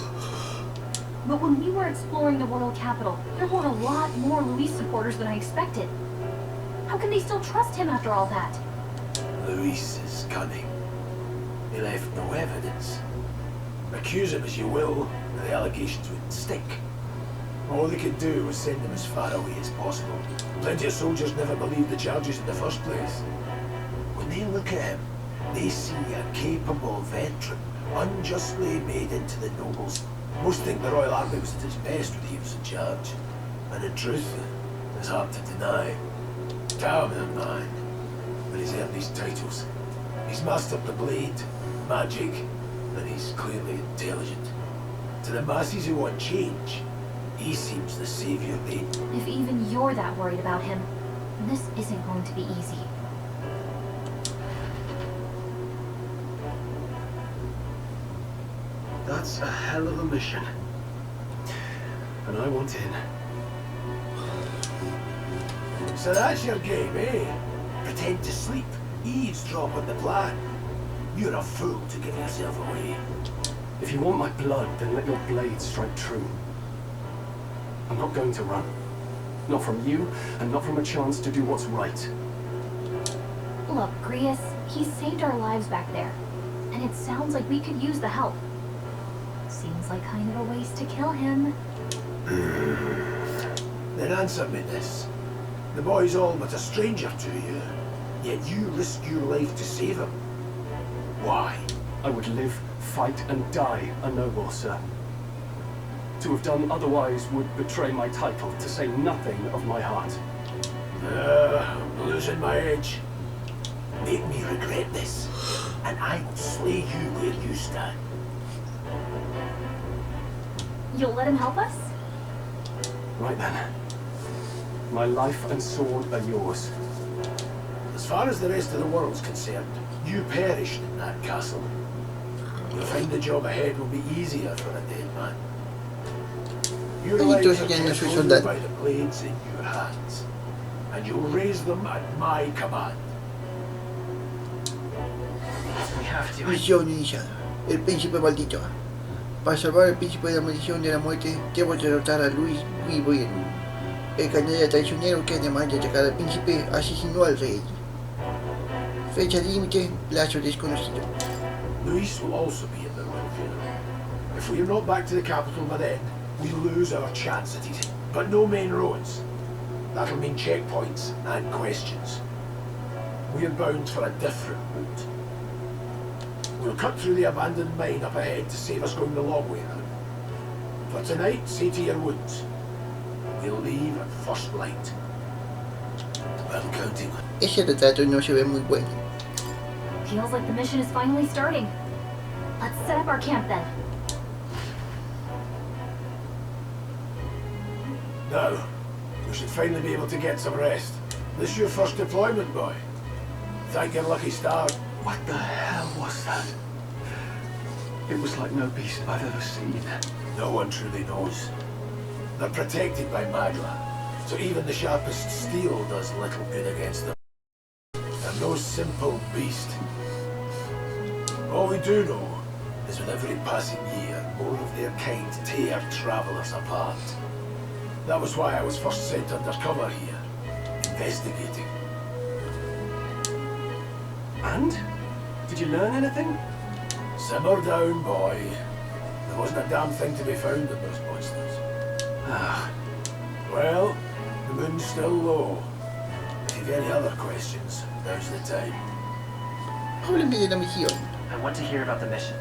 But when we were exploring the royal capital, there were a lot more Luis supporters than I expected. How can they still trust him after all that? Luis is cunning. He left no evidence. Accuse him as you will, the allegations wouldn't stick. All they could do was send him as far away as possible. Plenty of soldiers never believed the charges in the first place. When they look at him, they see a capable veteran, unjustly made into the nobles. Most think the Royal Army was at its best when he was in charge. And in truth, it's hard to deny. Damn him, man. But he's earned his titles. He's mastered the blade, magic, and he's clearly intelligent. To the masses who want change, he seems the savior they... If even you're that worried about him, this isn't going to be easy. That's a hell of a mission. And I want in. So that's your game, eh? Pretend to sleep, eavesdrop on the plan. You're a fool to give yourself away. If you want my blood, then let your blade strike true. I'm not going to run. Not from you, and not from a chance to do what's right. Look, Grius, he saved our lives back there. And it sounds like we could use the help. Seems like kind of a waste to kill him. Then answer me this. The boy's all but a stranger to you, yet you risk your life to save him. Why? I would live, fight, and die a noble, sir. To have done otherwise would betray my title, to say nothing of my heart. I'm losing my edge. Make me regret this, and I will slay you where you stand. You'll let him help us? Right then. My life and sword are yours. As far as the rest of the world's concerned, you perished in that castle. You'll find the job ahead will be easier for a dead man. Your lives are kept by the blades in your hands, and you'll raise them at my command. We have to. Misión iniciada. El príncipe maldito. Para salvar al príncipe de la maldición de la muerte, debo derrotar a Luis Guibuen. El canalla traicionero que además de atacar al príncipe, asesinó al rey. Fecha límite, plazo desconocido. Luis will also be at the royal funeral. If we are not back to the capital by then, we lose our chance at it. But no main roads. That'll mean checkpoints and questions. We are bound for a different route. We'll cut through the abandoned mine up ahead to save us going the long way round. For tonight, see to your wounds. We'll leave at first light. I'm counting on. Ese retrato no se ve muy bueno. Feels like the mission is finally starting. Let's set up our camp then. Now, we should finally be able to get some rest. This is your first deployment, boy. Thank your lucky star. What the hell was that? It was like no beast I've ever seen. No one truly knows. They're protected by magma, so even the sharpest steel does little good against them. They're no simple beast. All we do know is with every passing year, more of their kind tear travelers apart. That was why I was first sent undercover here, investigating. And? Did you learn anything? Simmer down, boy. There wasn't a damn thing to be found in those monsters. Ah. Well, the moon's still low. If you've any other questions, now's the time. Háblame de la misión. I want to hear about the mission.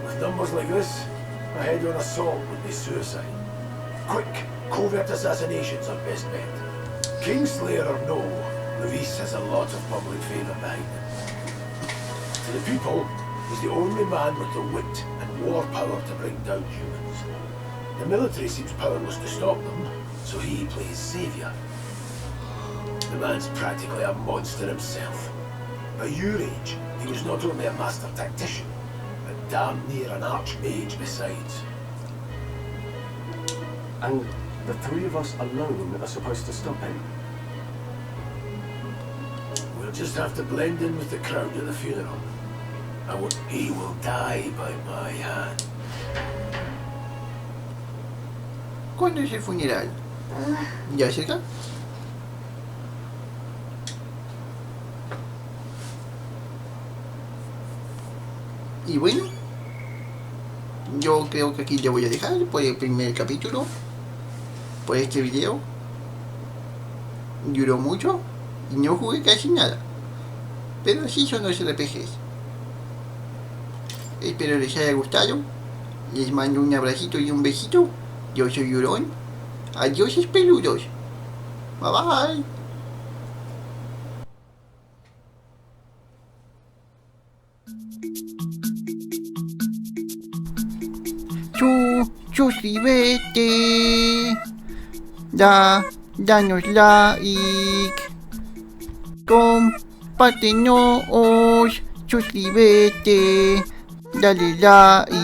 With numbers like this, a head-on assault would be suicide. Quick, covert assassinations are best bet. Kingslayer or no, Luis has a lot of public favour behind him. To the people, he's the only man with the wit and war power to bring down humans. The military seems powerless to stop them, so he plays saviour. The man's practically a monster himself. By your age, he was not only a master tactician, but damn near an archmage besides. And the three of us alone are supposed to stop him. We'll just have to blend in with the crowd at the funeral. And he will die by my hand. ¿Cuándo es el funeral? ¿Ya cerca? Y bueno, yo creo que aquí le voy a dejar por el primer capítulo, por este video. Duró mucho y no jugué casi nada, pero así son los RPGs. Espero les haya gustado. Les mando un abracito y un besito. Yo soy Huron. Adiós, peludos. Bye bye. Suscríbete. Danos like. Compártenos. Suscríbete. Dale like.